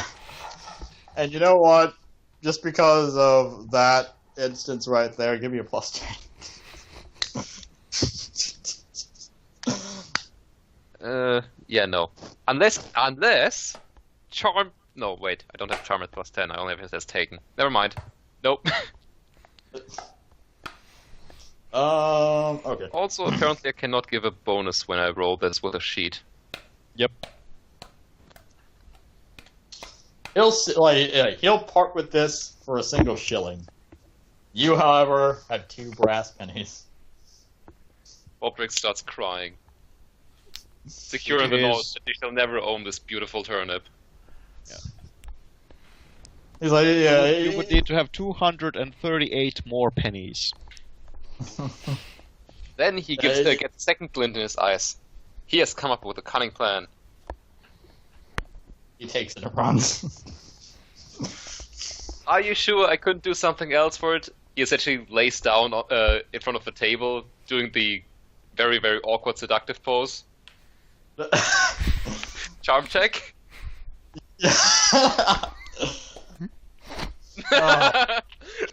And you know what? Just because of that instance right there, give me a +10. Yeah, no. Unless charm. No, wait. I don't have charm at +10. I only have it as taken. Never mind. Nope. Okay. Also, apparently, I cannot give a bonus when I roll this with a sheet. Yep. He'll part with this for a single shilling. You, however, have 2 brass pennies. Bobbrick starts crying. Secure in the knowledge that they shall never own this beautiful turnip. He's like, yeah. You would need to have 238 more pennies. Then he gets a second glint in his eyes. He has come up with a cunning plan. He takes it and runs. Are you sure I couldn't do something else for it? He essentially lays down in front of the table, doing the very, very awkward seductive pose. Charm check?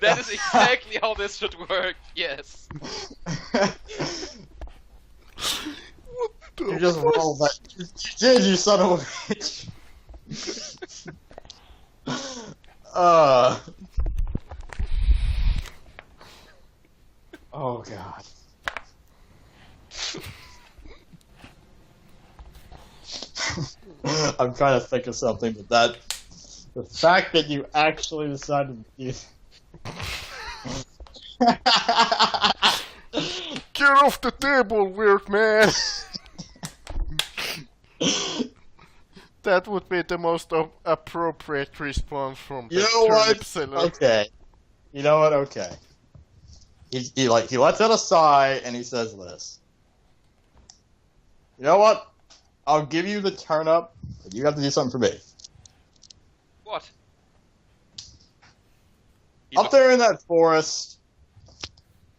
That is exactly how this should work, yes. You just rolled that. You did, you son of a bitch. Oh god. I'm trying to think of something, but the fact that you actually decided to do. Get off the table, weird man! That would be the most appropriate response from the turnip seller. Okay. You know what? Okay. He lets out a sigh and he says this. You know what? I'll give you the turnip, but you have to do something for me. What? Up there in that forest,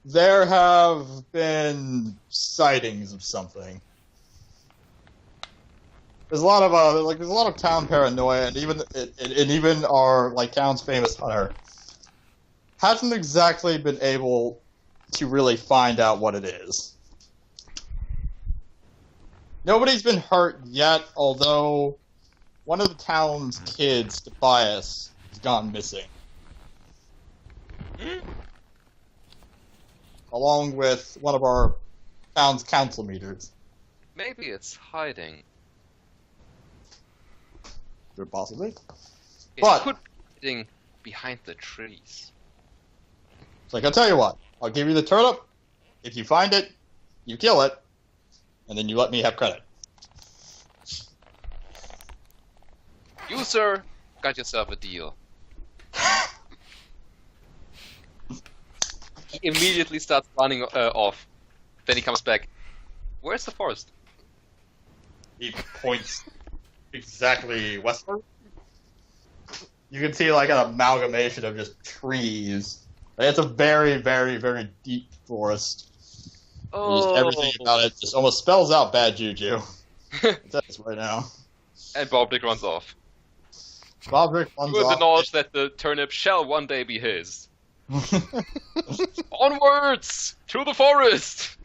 there have been sightings of something. There's a lot of town paranoia, and even our town's famous hunter hasn't exactly been able to really find out what it is. Nobody's been hurt yet, although one of the town's kids, Tobias, has gone missing. Along with one of our town's council meters. Maybe it's hiding. Could possibly. It But could be hiding behind the trees. it's like, I'll tell you what, I'll give you the turnip. If you find it, you kill it, and then you let me have credit. You, sir, got yourself a deal. He immediately starts running off. Then he comes back. Where's the forest? He points exactly westward. You can see an amalgamation of just trees. It's a very, very, very deep forest. Oh. Everything about it just almost spells out bad juju. That's right now. And Bobdick runs off. Bobdick runs With off. the knowledge that the turnip shall one day be his. Onwards! To the forest!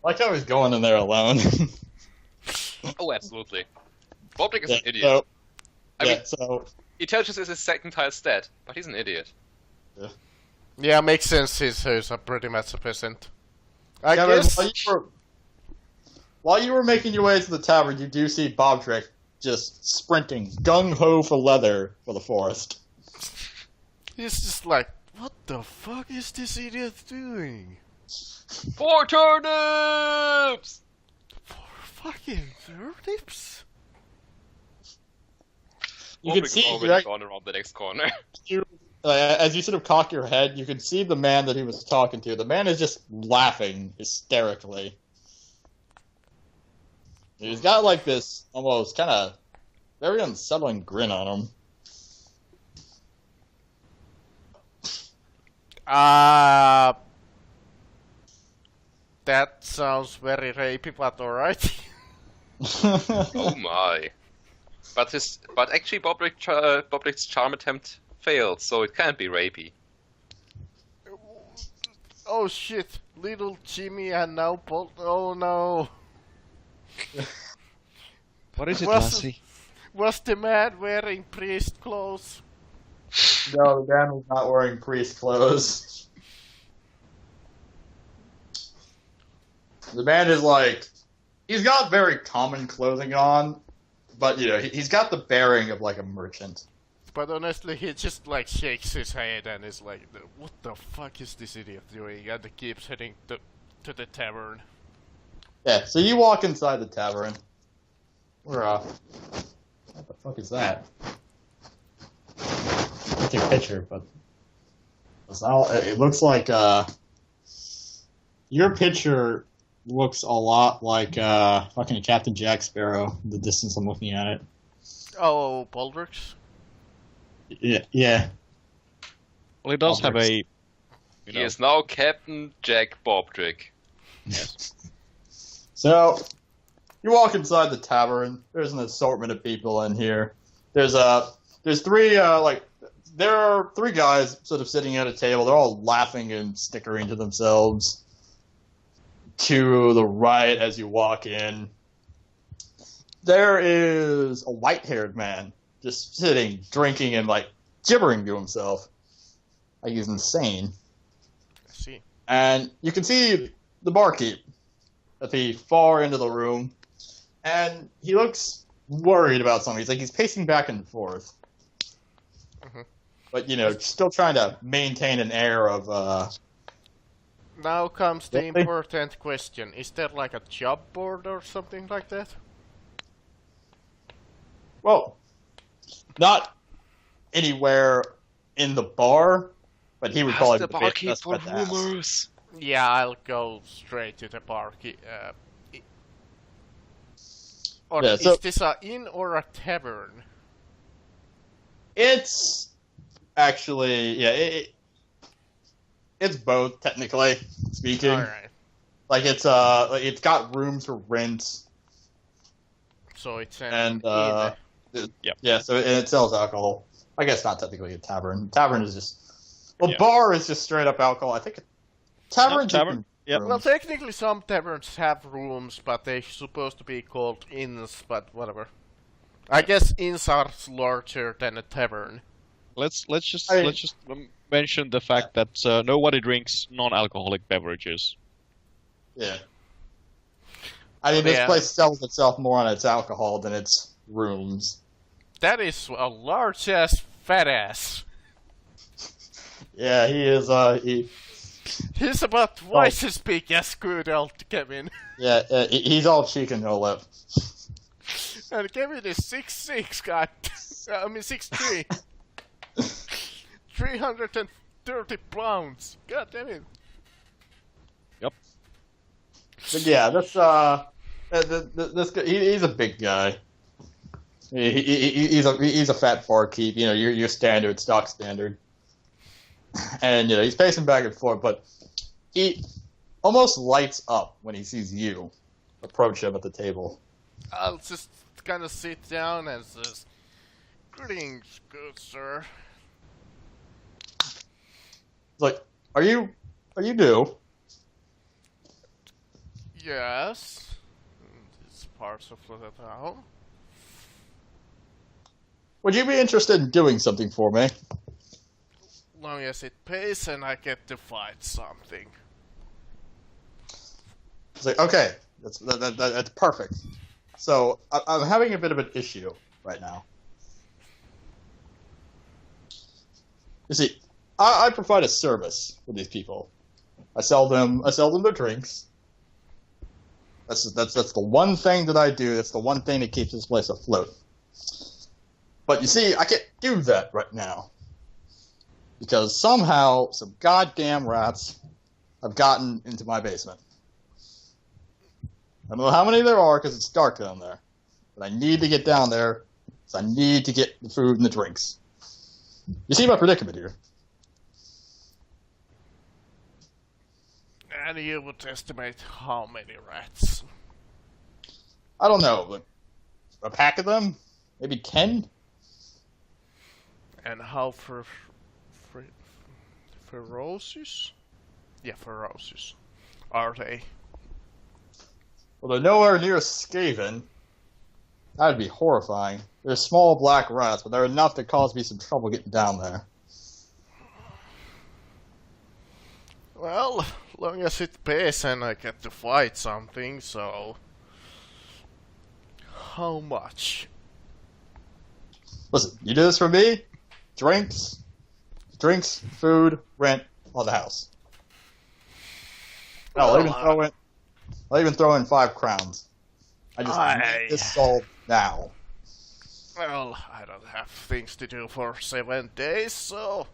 Like how he's going in there alone. Oh, absolutely. Bobdick is an idiot. I mean, intelligence is his second highest stat, but he's an idiot. Yeah, makes sense. He's a pretty much a peasant. I Kevin, guess. While you were making your way to the tavern, you do see Bobdick just sprinting, gung ho for leather for the forest. He's just like, what the fuck is this idiot doing? 4 turnips! 4 fucking turnips? You can see already gone around the next corner. As you sort of cock your head, you can see the man that he was talking to. The man is just laughing hysterically. He's got this almost kind of very unsettling grin on him. That sounds very rapey, but alright. Oh my. But actually Bobdick's charm attempt failed, so it can't be rapey. Oh shit, little Jimmy and now oh no. What is it, Lassie? Was the man wearing priest clothes? No, the man was not wearing priest clothes. The man is he's got very common clothing on, but he's got the bearing of a merchant. But honestly, he just shakes his head and is like, "What the fuck is this idiot doing?" And keeps heading to the tavern. Yeah, so you walk inside the tavern. We're what the fuck is that? I'll take a picture, but it looks like your picture looks a lot like fucking Captain Jack Sparrow. The distance I'm looking at it. Oh, Baldric's? Yeah. Well, it does have a. He is now Captain Jack Bobdrick. Yes. So, you walk inside the tavern. There's an assortment of people in here. There's three there are three guys sort of sitting at a table. They're all laughing and snickering to themselves. To the right, as you walk in, there is a white-haired man just sitting, drinking, and like gibbering to himself, like he's insane. I see. And you can see the barkeep at the far end of the room, and he looks worried about something. He's like he's pacing back and forth, but still trying to maintain an air of. Now comes the important question: is there like a job board or something like that? Well, not anywhere in the bar, but he would probably the be barkeep best for bet to ask. rumors. Yeah, I'll go straight to the barkeep. Or Yeah, so- is this a inn or a tavern? It's actually, it's both, technically speaking. Alright. Like it's got rooms for rent, So it's an and inn. so it sells alcohol. I guess not technically a tavern. Tavern is just Yeah. bar is just straight up alcohol. I think tavern. Tavern. Yep. Well, technically some taverns have rooms, but they're supposed to be called inns, but whatever. I guess inns are larger than a tavern. Let's just mention the fact that nobody drinks non-alcoholic beverages. Yeah. I mean, this Yeah. place sells itself more on its alcohol than its rooms. That is a large ass fat ass. Yeah, he is. He's about twice as big as good old Kevin. He's all cheek and no lip. And Kevin is 6'6", God. I mean 6'3". 330 pounds. God damn it. Yep. But yeah, this guy, he's a big guy. He's a fat barkeep. Your standard stock standard. And he's pacing back and forth, but he almost lights up when he sees you approach him at the table. I'll just kind of sit down and says, "Greetings, good sir." He's like, "Are you new?" Yes. It's parts of the town. Would you be interested in doing something for me? Long as it pays and I get to fight something. He's like, "Okay, that's perfect." So I'm having a bit of an issue right now. You see, I provide a service for these people. I sell them their drinks. That's the one thing that I do. That's the one thing that keeps this place afloat. But you see, I can't do that right now because somehow some goddamn rats have gotten into my basement. I don't know how many there are because it's dark down there, but I need to get down there because I need to get the food and the drinks. You see my predicament here. And you would estimate how many rats? I don't know, but a pack of them? Maybe 10? And how ferocious? Yeah, ferocious. Are they? Well, they're nowhere near Skaven. That would be horrifying. They're small black rats, but they're enough to cause me some trouble getting down there. Well, long as it pays and I get to fight something, so... How much? Listen, you do this for me? Drinks, food, rent, on the house. I'll Well, even throw in I'll even throw in 5 crowns. I just Aye. need this sold now. Well, I don't have things to do for 7 days, so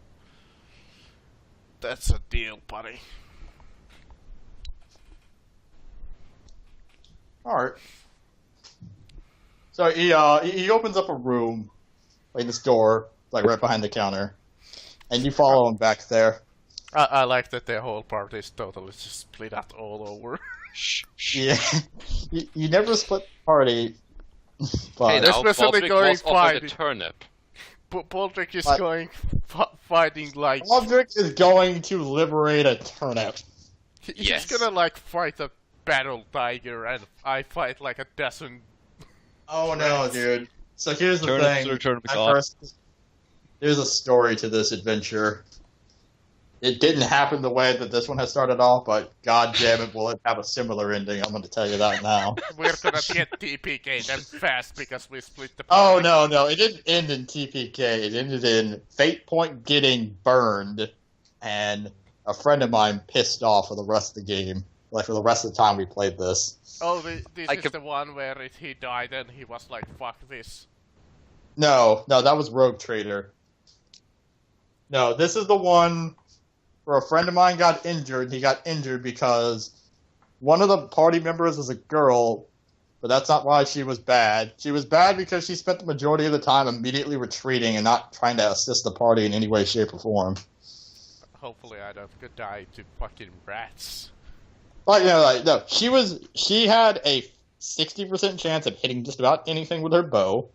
that's a deal, buddy. Alright. So he opens up a room, like this door, like right behind the counter, and you follow him back there. I like that the whole party is totally just split out all over. Yeah, you never split the party, but Hey, now Especially Baldric going was offered a fighting. turnip. Baldric is But- going fighting like Baldric is going to liberate a turnip. he's Yes. gonna like fight a battle tiger, and I fight like a dozen. Oh no, dude. So here's the Turnips thing. are turnip At god. first, there's a story to this adventure. It didn't happen the way that this one has started off, but god damn it, will it have a similar ending? I'm going to tell you that now. We're gonna get TPK them fast because we split the Oh party. no, it didn't end in TPK. It ended in Fate Point getting burned, and a friend of mine pissed off for the rest of the game. Like for the rest of the time we played this. Oh, this I is could- the one where he died and he was like, fuck this. No, that was Rogue Trader. No, this is the one where a friend of mine got injured. He got injured because one of the party members is a girl, but that's not why she was bad. She was bad because she spent the majority of the time immediately retreating and not trying to assist the party in any way, shape, or form. Hopefully I don't go die to fucking rats. But no, she had a 60% chance of hitting just about anything with her bow.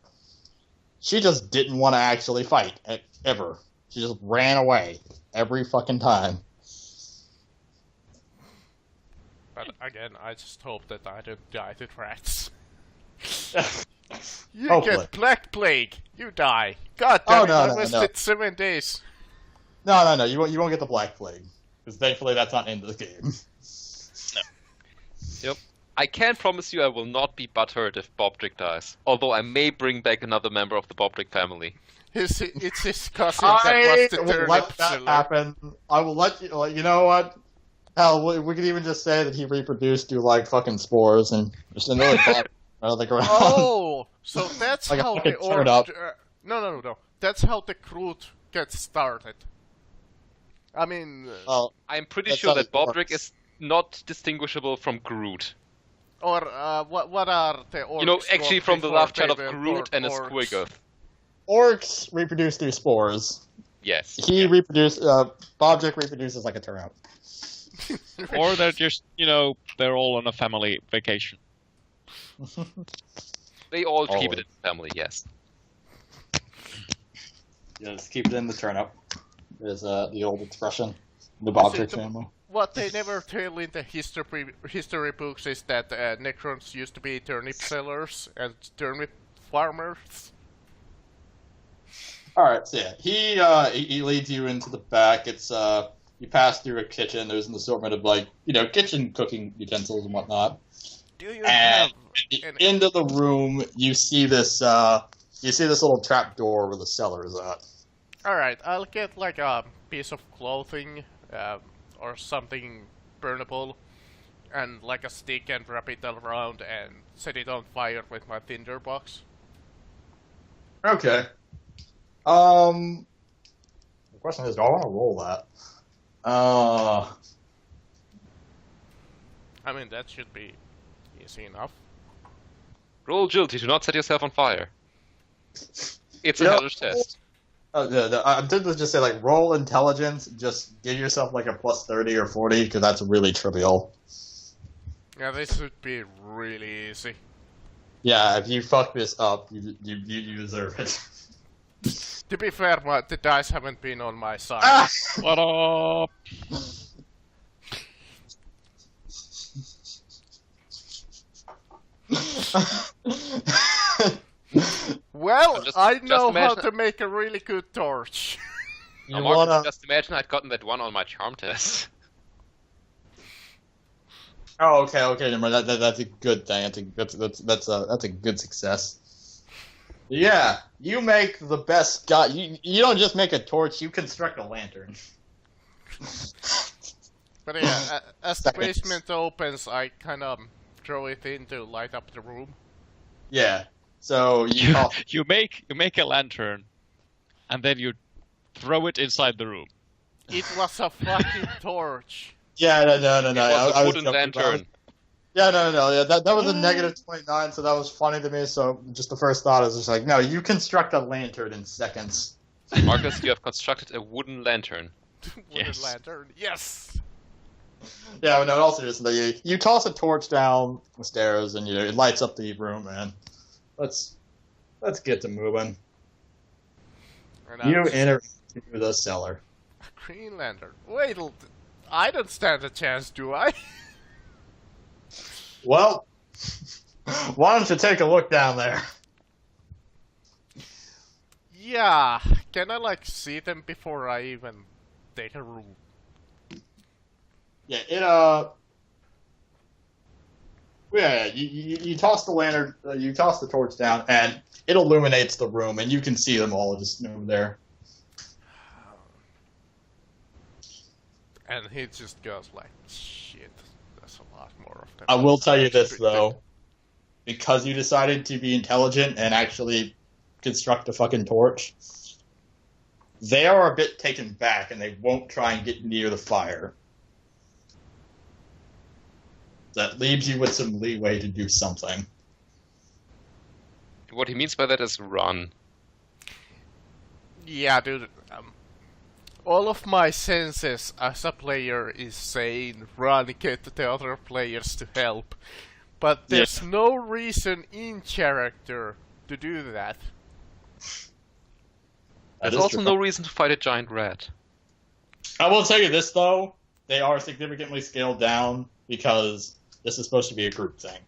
She just didn't want to actually fight ever. She just ran away every fucking time. But again, I just hope that I don't die to rats. You Hopefully. get Black Plague, you die. God Oh, damn it, no, I no, wasted no. 7 days. No, you won't get the Black Plague. Because thankfully that's not into the game. Yep. I can promise you I will not be butthurt if Bobdrick dies. Although I may bring back another member of the Bobdrick family. It's his cousin that was the I will let turnip that seller. happen. I will let you, like, you know what? Hell, we could even just say that he reproduced through, like, fucking spores and just another body on the ground. Oh, so that's Like a how the fucking turnip. No. That's how the Groot gets started. I mean, Well, I'm pretty That's sure how that it Bobdrick works. is not distinguishable from Groot. or what are the orcs? You know, actually called from the before love child they of were Groot and a orcs? Squiggoth. orcs reproduce through spores. Yes. He reproduced, Bobjic reproduces like a turnip. Or they're just, they're all on a family vacation. They all keep Always. it in the family, yes. Just keep it in the turnip. Is the old expression. The Bobjic the- family. What they never tell in the history books is that Necrons used to be turnip sellers and turnip farmers. Alright, so yeah, he leads you into the back. It's, you pass through a kitchen. There's an assortment of, like, kitchen cooking utensils and whatnot. Do you And have at the an- end of the room, you see this little trap door where the cellar is at. Alright, I'll get like a piece of clothing or something burnable and like a stick and wrap it around and set it on fire with my tinderbox. Okay. The question is, do I want to roll that? I mean, that should be easy enough. Roll agility, do not set yourself on fire. It's a Yeah. hellish test. I'm tempted to just say, like, roll intelligence, just give yourself, like, a plus 30 or 40, because that's really trivial. Yeah, this should be really easy. Yeah, if you fuck this up, you deserve it. To be fair, the dice haven't been on my side. Ah! What up? Well, Just- I just know how imagine- to make a really good torch. You Now, Mark, wanna... just imagine I'd gotten that one on my charm test. Oh, okay, never mind. That's a good thing. That's a good success. Yeah, you make the best guy. You don't just make a torch. You construct a lantern. But yeah, as the Seconds. basement opens, I kind of throw it in to light up the room. Yeah. So you toss. You make a lantern, and then you throw it inside the room. It was a fucking torch. Yeah, no. It was a wooden joking, lantern. Yeah, no. Yeah, that was a negative 29, so that was funny to me. So just the first thought is just like, no, you construct a lantern in seconds. Marcus, you have constructed a wooden lantern. Wooden Yes. lantern. Yes. Yeah, no. Also, just you toss a torch down the stairs, and it lights up the room, man. Let's get to moving. And You I'm enter into the cellar. a Green Lantern. Wait, I don't stand a chance, do I? Well, why don't you take a look down there? Yeah. Can I like see them before I even take a room? Yeah, yeah. You toss the lantern, you toss the torch down, and it illuminates the room, and you can see them all just over there. And he just goes like, shit, there's a lot more of them. I will tell you this though, because you decided to be intelligent and actually construct a fucking torch, they are a bit taken back, and they won't try and get near the fire. That leaves you with some leeway to do something. What he means by that is run. Yeah, dude. All of my senses as a player is saying run, get the other players to help. But there's no reason in character to do that. There's also no reason to fight a giant rat. I will tell you this though, they are significantly scaled down because this is supposed to be a group thing.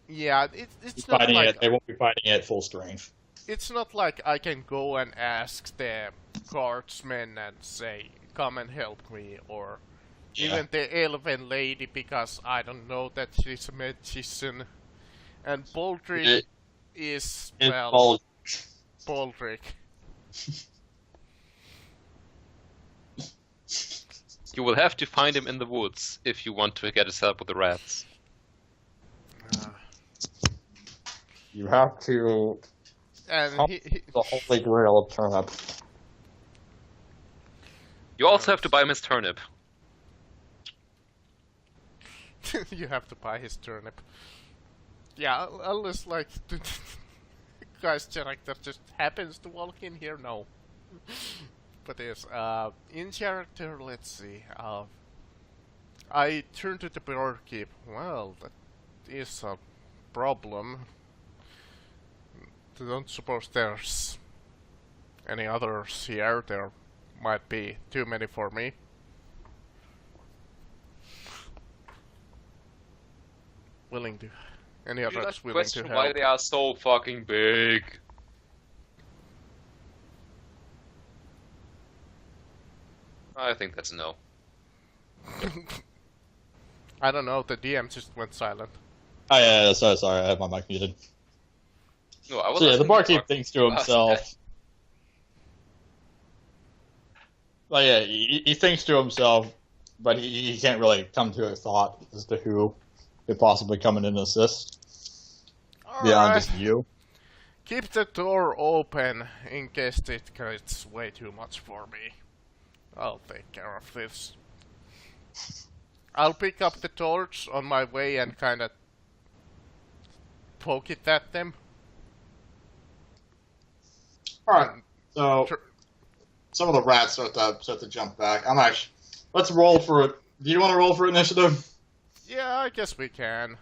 Yeah, it's not like They won't be fighting at full strength. it's not like I can go and ask the guardsmen and say, come and help me, or even the elven lady, because I don't know that she's a magician. And Baldric is, well, Baldric. You will have to find him in the woods if you want to get his help with the rats. You have to And he the holy grail of turnip. You also have to buy him his turnip. you have to buy his turnip. Yeah, unless like the guy's character just happens to walk in here, no. But yes, in character, let's see. I turn to the barkeep. Well, that is a problem. I don't suppose there's any others here. There might be too many for me. Willing to. Any Do you others not willing to question help? why they are so fucking big? I think that's a no. I don't know. The DM just went silent. Oh yeah, sorry, I have my mic muted. No, I was. So yeah, the asking barkeep Mark- thinks to himself. Well, yeah, he thinks to himself, but he can't really come to a thought as to who could possibly come in and assist beyond Alright. just you. Keep the door open in case it gets way too much for me. I'll take care of this. I'll pick up the torch on my way and kinda poke it at them. Alright, so Sure. some of the rats start to jump back. Let's roll for it. Do you want to roll for initiative? Yeah, I guess we can.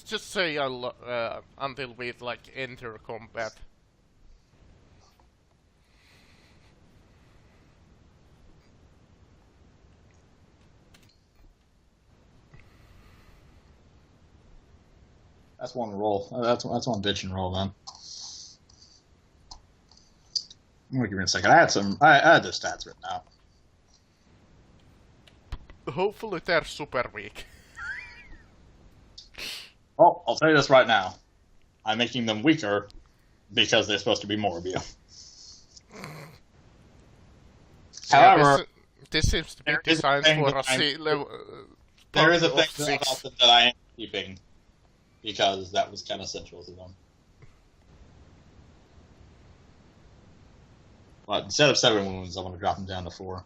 Just say until we like enter combat. That's one roll. That's one bitch and roll then. Give me a second. I had the stats written out. Hopefully they're super weak. Oh, I'll tell you this right now. I'm making them weaker because they're supposed to be more of you. However, This seems to be There is a designed thing for that a I'm- C level. There is a of thing 6. about them that I am keeping because that was kind of central to them. But instead of 7 wounds, I want to drop them down to 4.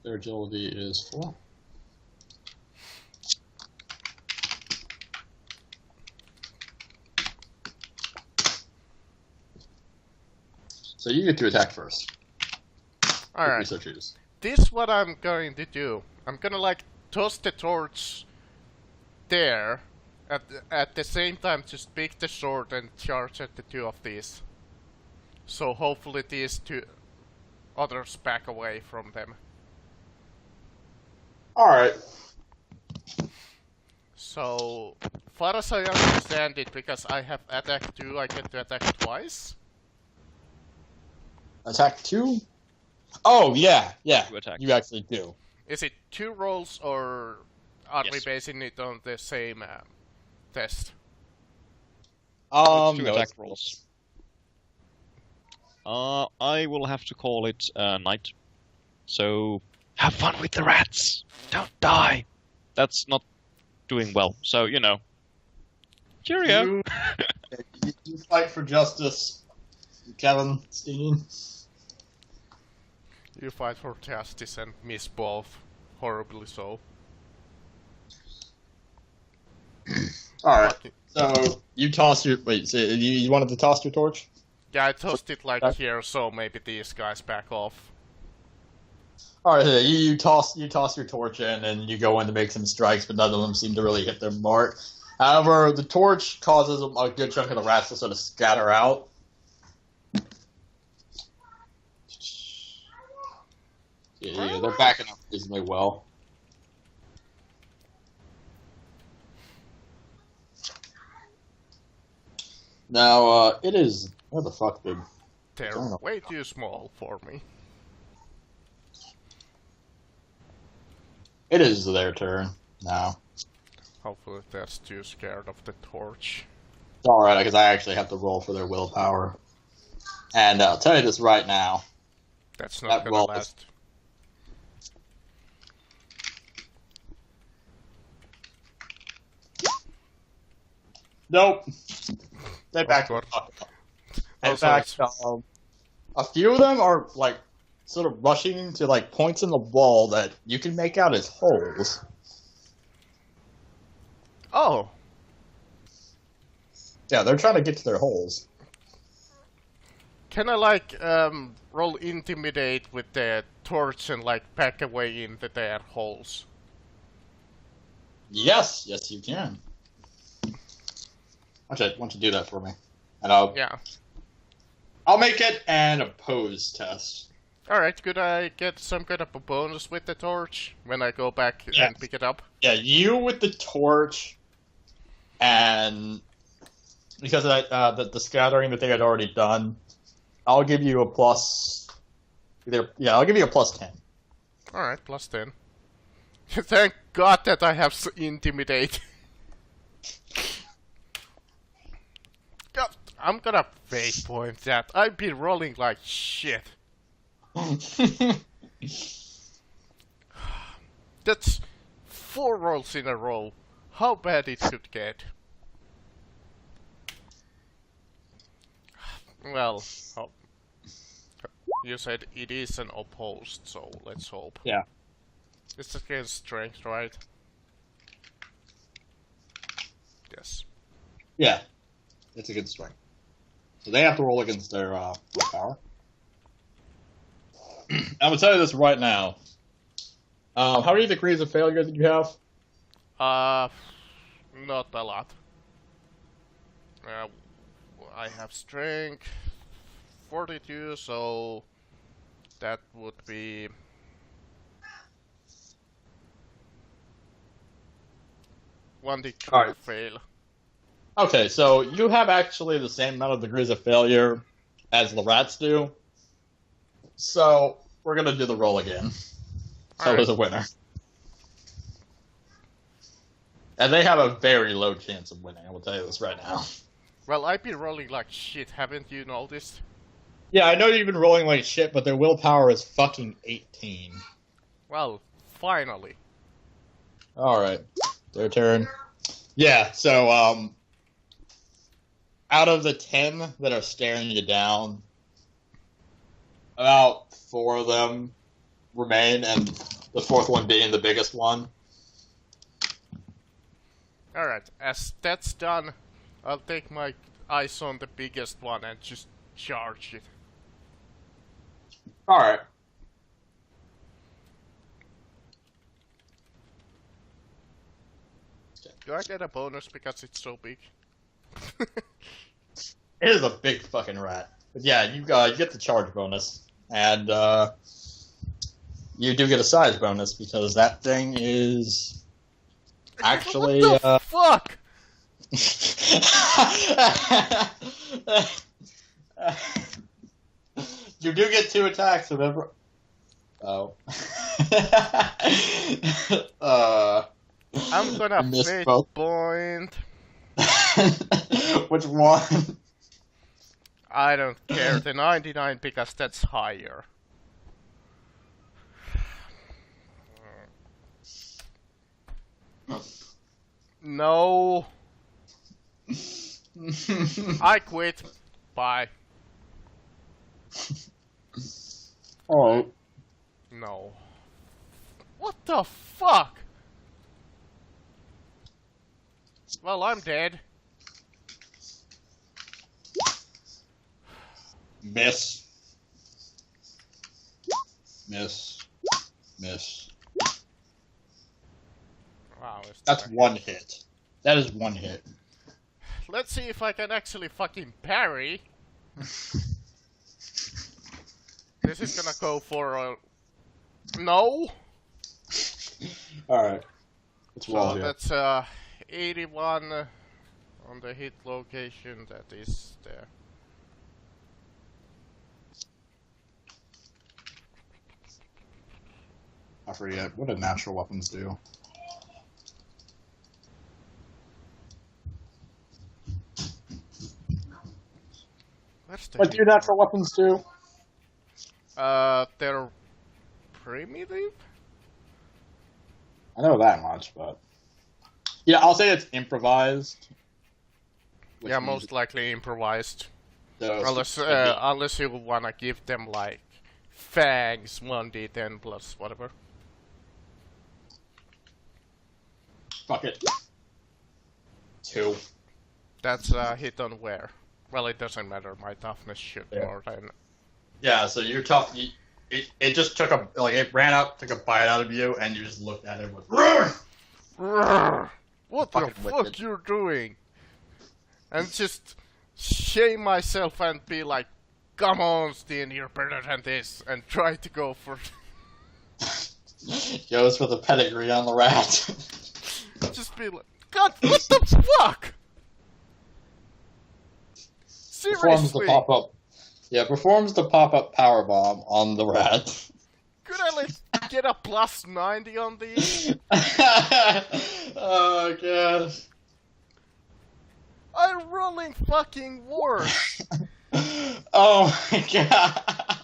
Their agility is 4. So you get to attack first. Alright. So choose. This what I'm going to do. I'm gonna like toss the torch there at the same time just pick the sword and charge at the 2 of these. So hopefully these 2 others back away from them. Alright. So far as I understand it, because I have attack 2, I get to attack twice. Attack 2? Oh, yeah. You attack. You actually do. Is it 2 rolls or are we Yes. basing it on the same test? It's 2 no, attack it's- rolls. I will have to call it night. So have fun with the rats. Don't die. That's not doing well. So cheerio. You fight for justice, Kevin Steen. You fight for justice and miss both, horribly so. Alright. So you toss your so you wanted to toss your torch? Yeah, I tossed it like Okay. here, so maybe these guys back off. Alright, so you toss your torch in and you go in to make some strikes, but none of them seem to really hit their mark. However, the torch causes a good chunk of the rats to sort of scatter out. Yeah, they're backing up reasonably well. Now, it is... Where the fuck did... They're Fair enough. way too small for me. It is their turn now. Hopefully they're too scared of the torch. It's alright, because I actually have to roll for their willpower. And I'll tell you this right now. That's not That gonna roll last. Nope. They back course. up. Oh, In so fact, it's- a few of them are, like, sort of rushing to, like, points in the wall that you can make out as holes. Oh! Yeah, they're trying to get to their holes. Can I like roll intimidate with the torch and like pack away into their holes? Yes, you can. Why don't you do that for me? And I'll Yeah. make it an oppose test. Alright, could I get some kind of a bonus with the torch when I go back Yes. and pick it up? Yeah, you with the torch, and because of that, the scattering that they had already done, I'll give you a plus. I'll give you a plus 10. Alright, plus 10. Thank God that I have intimidate. God, I'm gonna fake point that. I've been rolling like shit. That's 4 rolls in a row. How bad it could get. Well, you said it is an opposed, so let's hope. Yeah. It's against strength, right? Yes. Yeah, it's a good strength. So they have to roll against their willpower. I'm gonna tell you this right now. How many degrees of failure did you have? Not a lot. I have strength 42, so that would be 1 degree Alright. fail. Okay, so you have actually the same amount of degrees of failure as the rats do. So we're gonna do the roll again. So Alright. there's a winner. And they have a very low chance of winning, I will tell you this right now. Well, I've been rolling like shit, haven't you noticed? Yeah, I know you've been rolling like shit, but their willpower is fucking 18. Well, finally. Alright, their turn. Yeah, so, out of the 10 that are staring you down, about 4 of them remain, and the 4th one being the biggest one. Alright, as that's done, I'll take my eyes on the biggest one and just charge it. Alright. Do I get a bonus because it's so big? It is a big fucking rat. But yeah, you get the charge bonus. And you do get a size bonus because that thing is actually... What the fuck? You do get 2 attacks, remember? Oh. I'm gonna missed fate both. point. Which one? I don't care, the 99 because that's higher. No. I quit. Bye. Oh. No. What the fuck? Well, I'm dead. Miss. Miss. Miss. Wow, That's 1 hit. That is 1 hit. Let's see if I can actually fucking parry. This is gonna go for a... No! Alright. Let's roll So here. that's 81 on the hit location that is there. I forget. What do natural weapons do? Where's the What do natural weapons do? they're primitive? I know that much, but... Yeah, I'll say it's improvised. which Yeah, means most likely improvised. those- Unless you wanna give them like fangs 1d10 plus whatever. Fuck it. 2. That's a hit on where? Well, it doesn't matter. My toughness should Yeah. more than. Yeah, so you're tough. It just took a... Like, it ran up, took a bite out of you, and you just looked at it with... Roar! What the Fucking fuck wicked. you're doing? And just shame myself and be like, come on, Steen, you're better than this, and try to go for. Goes for the pedigree on the rat. Just be like, God, what the fuck? Performs the Seriously? pop-up... Yeah, performs the pop-up powerbomb on the rat. Could I like get a plus 90 on these? Oh, God. I'm rolling fucking worse. Oh, my God.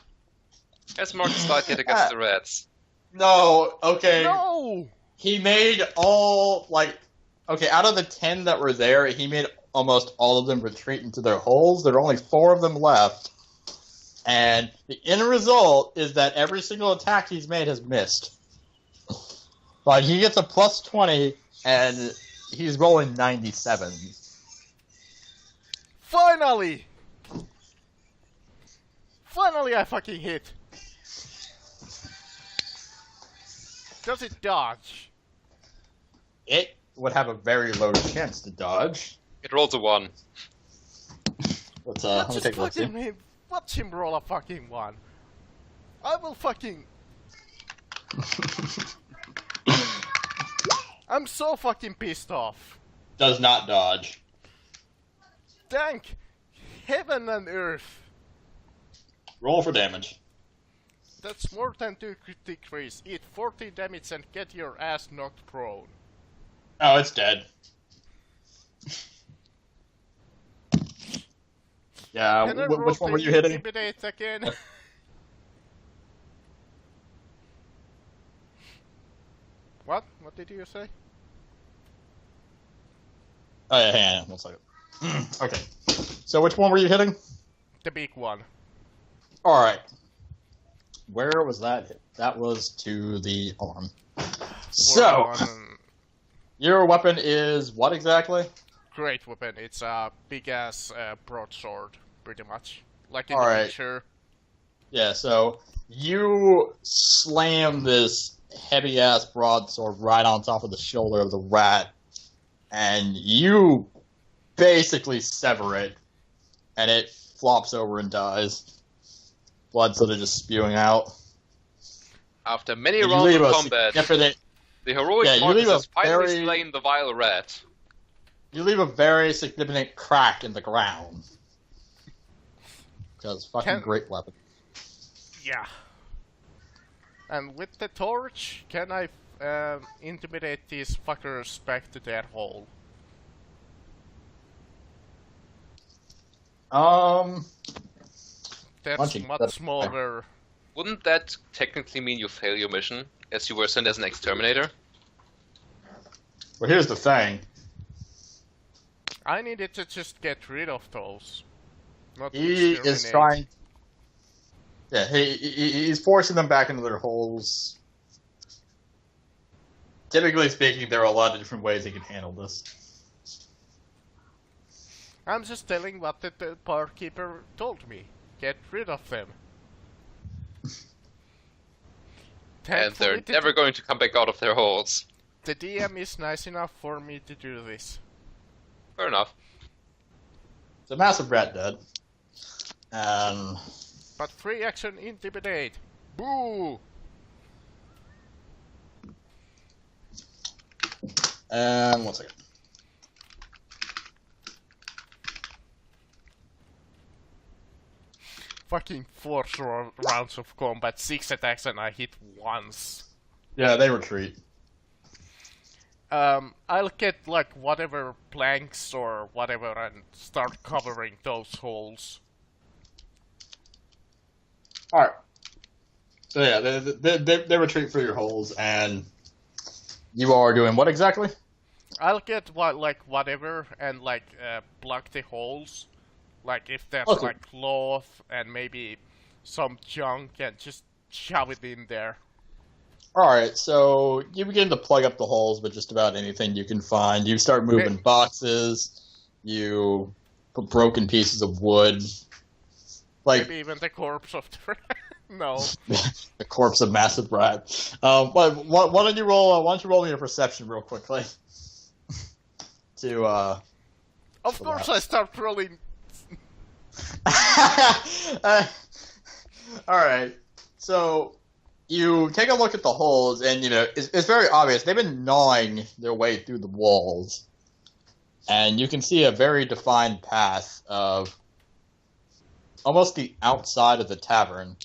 Let's mark the slight hit against the rats. No, okay. No! He made all, like... Okay, out of the 10 that were there, he made almost all of them retreat into their holes. There are only 4 of them left. And the end result is that every single attack he's made has missed. Like, he gets a plus 20, and he's rolling 97. Finally! Finally I fucking hit. Does it dodge? It would have a very low chance to dodge. It rolls a 1. Let me Just take a look. fucking him. Watch him roll a fucking 1. I will fucking... I'm so fucking pissed off. Does not dodge. Thank heaven and earth. Roll for damage. That's more than 2 decrease. Eat 40 damage and get your ass knocked prone. Oh, it's dead. Yeah, Can I roll which one were the you hitting? intimidate again? What? What did you say? Oh, yeah, hang on, 1 second. Okay. So which one were you hitting? The big one. Alright. Where was that hit? That was to the arm. So, your weapon is what exactly? Great weapon. It's a big ass broadsword, pretty much. Like in All the right. picture. Yeah, so you slam this heavy ass broadsword right on top of the shoulder of the rat, and you basically sever it, and it flops over and dies. Blood sort of just spewing out. After many And you rounds leave of a combat, significant- the heroic Yeah, you Marcus leave a has finally very- slain the vile rat. You leave a very significant crack in the ground. Because fucking great weapon. Yeah. And with the torch, can I intimidate these fuckers back to their hole? That's Punching, much that's smaller. Wouldn't that technically mean you fail your mission, as you were sent as an exterminator? Well, here's the thing. I needed to just get rid of those. Not He is exterminate. trying. Yeah, he's forcing them back into their holes. Typically speaking, there are a lot of different ways he can handle this. I'm just telling what the barkeeper told me. Get rid of them. And they're Thankfully, never going to come back out of their holes. the DM is nice enough for me to do this. Fair enough. It's a massive rat dead. And But free action intimidate. Boo! one second. Fucking 4 rounds of combat, 6 attacks, and I hit once. Yeah, they retreat. I'll get like whatever planks or whatever and start covering those holes. Alright. So yeah, they retreat through your holes, and you are doing what exactly? I'll get whatever and block the holes. Like if there's Okay. like cloth and maybe some junk and just shove it in there. Alright, so you begin to plug up the holes with just about anything you can find. You start moving boxes, you put broken pieces of wood, like Maybe even the corpse of the no. the corpse of massive rat. Why don't you roll me a perception real quickly? To Of course I start rolling. Alright, so you take a look at the holes, and it's very obvious they've been gnawing their way through the walls, and you can see a very defined path of almost the outside of the tavern.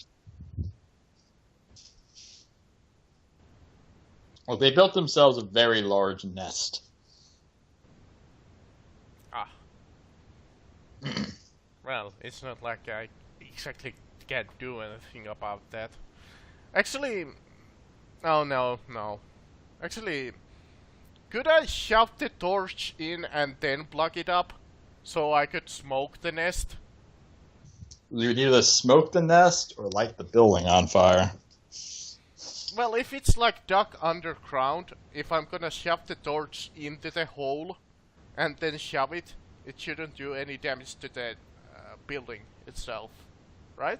Well, they built themselves a very large nest. Well, it's not like I exactly can't do anything about that. Actually, oh no. Actually, could I shove the torch in and then plug it up so I could smoke the nest? You would either smoke the nest or light the building on fire. Well, if it's like dug underground, if I'm gonna shove the torch into the hole and then shove it, it shouldn't do any damage to the building itself, right?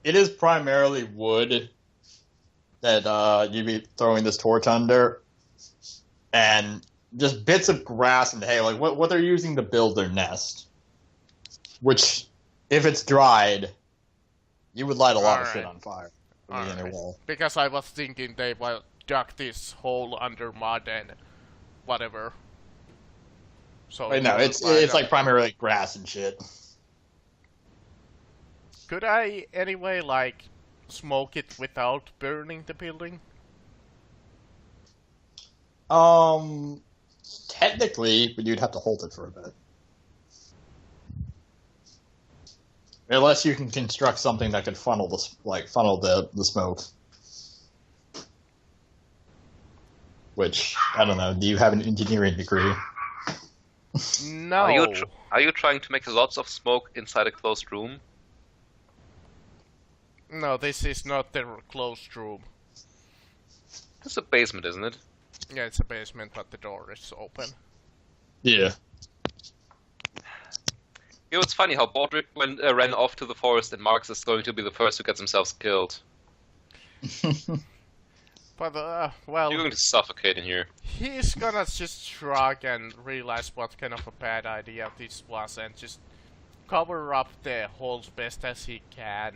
It is primarily wood that you'd be throwing this torch under, and just bits of grass and hay, like what they're using to build their nest. Which, if it's dried, you would light a lot of shit on fire from the inner wall. Because I was thinking they will dug this hole under mud and whatever. So Wait, no, it's like primarily grass and shit. Could I anyway like smoke it without burning the building? technically, but you'd have to hold it for a bit. Unless you can construct something that could funnel the smoke. Which, I don't know, do you have an engineering degree? No. Are you trying to make lots of smoke inside a closed room? No, this is not the closed room. It's a basement, isn't it? Yeah, it's a basement, but the door is open. Yeah. You know, it's funny how Baldric ran off to the forest and Marx is going to be the first who gets himself killed. But, well... You're going to suffocate in here. He's gonna just shrug and realize what kind of a bad idea this was and just cover up the holes best as he can.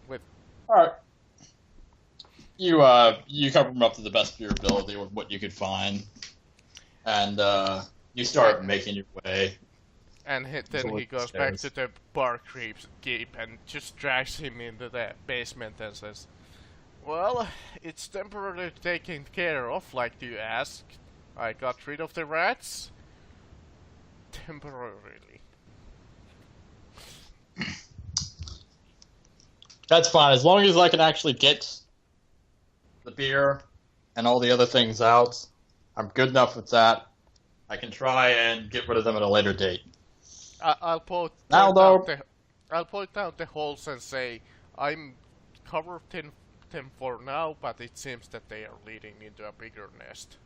With... Alright. You cover them up to the best of your ability with what you could find. And, you start making your way. And then he goes back to the bar keep and just drags him into the basement and says, well, it's temporarily taken care of, like you asked. I got rid of the rats. Temporarily. That's fine, as long as I can actually get the beer and all the other things out. I'm good enough with that. I can try and get rid of them at a later date. I'll point out the holes and say, I'm covered in them for now, but it seems that they are leading into a bigger nest.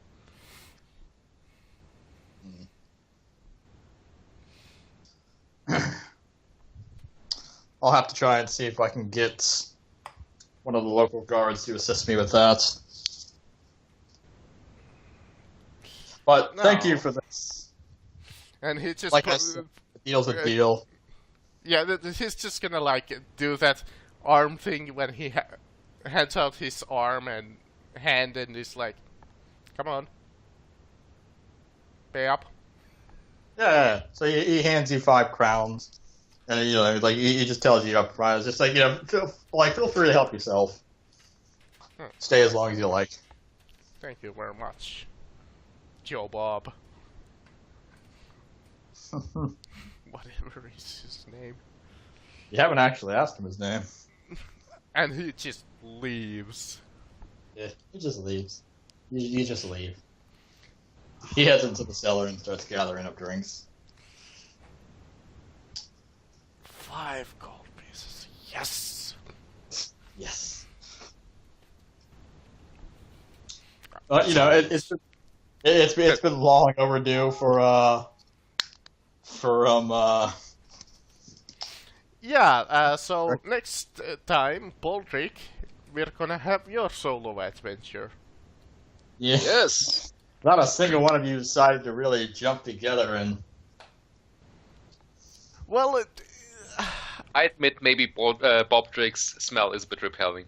I'll have to try and see if I can get one of the local guards to assist me with that. But thank you for this. And he just Like I said, a deal's a deal. Yeah, he's just gonna like do that arm thing when he hands out his arm and hand and is like, "Come on, pay up." Yeah. So he hands you 5 crowns, and like he just tells you up front. It's just like feel free to help yourself. Stay as long as you like. Thank you very much, Joe Bob. Whatever is his name. You haven't actually asked him his name. And he just leaves. Yeah, he just leaves. You just leave. He heads into the cellar and starts gathering up drinks. 5 gold pieces. Yes. Yes. It's been long overdue for Yeah, so next time, Baldric, we're gonna have your solo adventure. Yeah. Yes. Not a single one of you decided to really jump together and... Well, I admit maybe Bob Drake's smell is a bit repelling.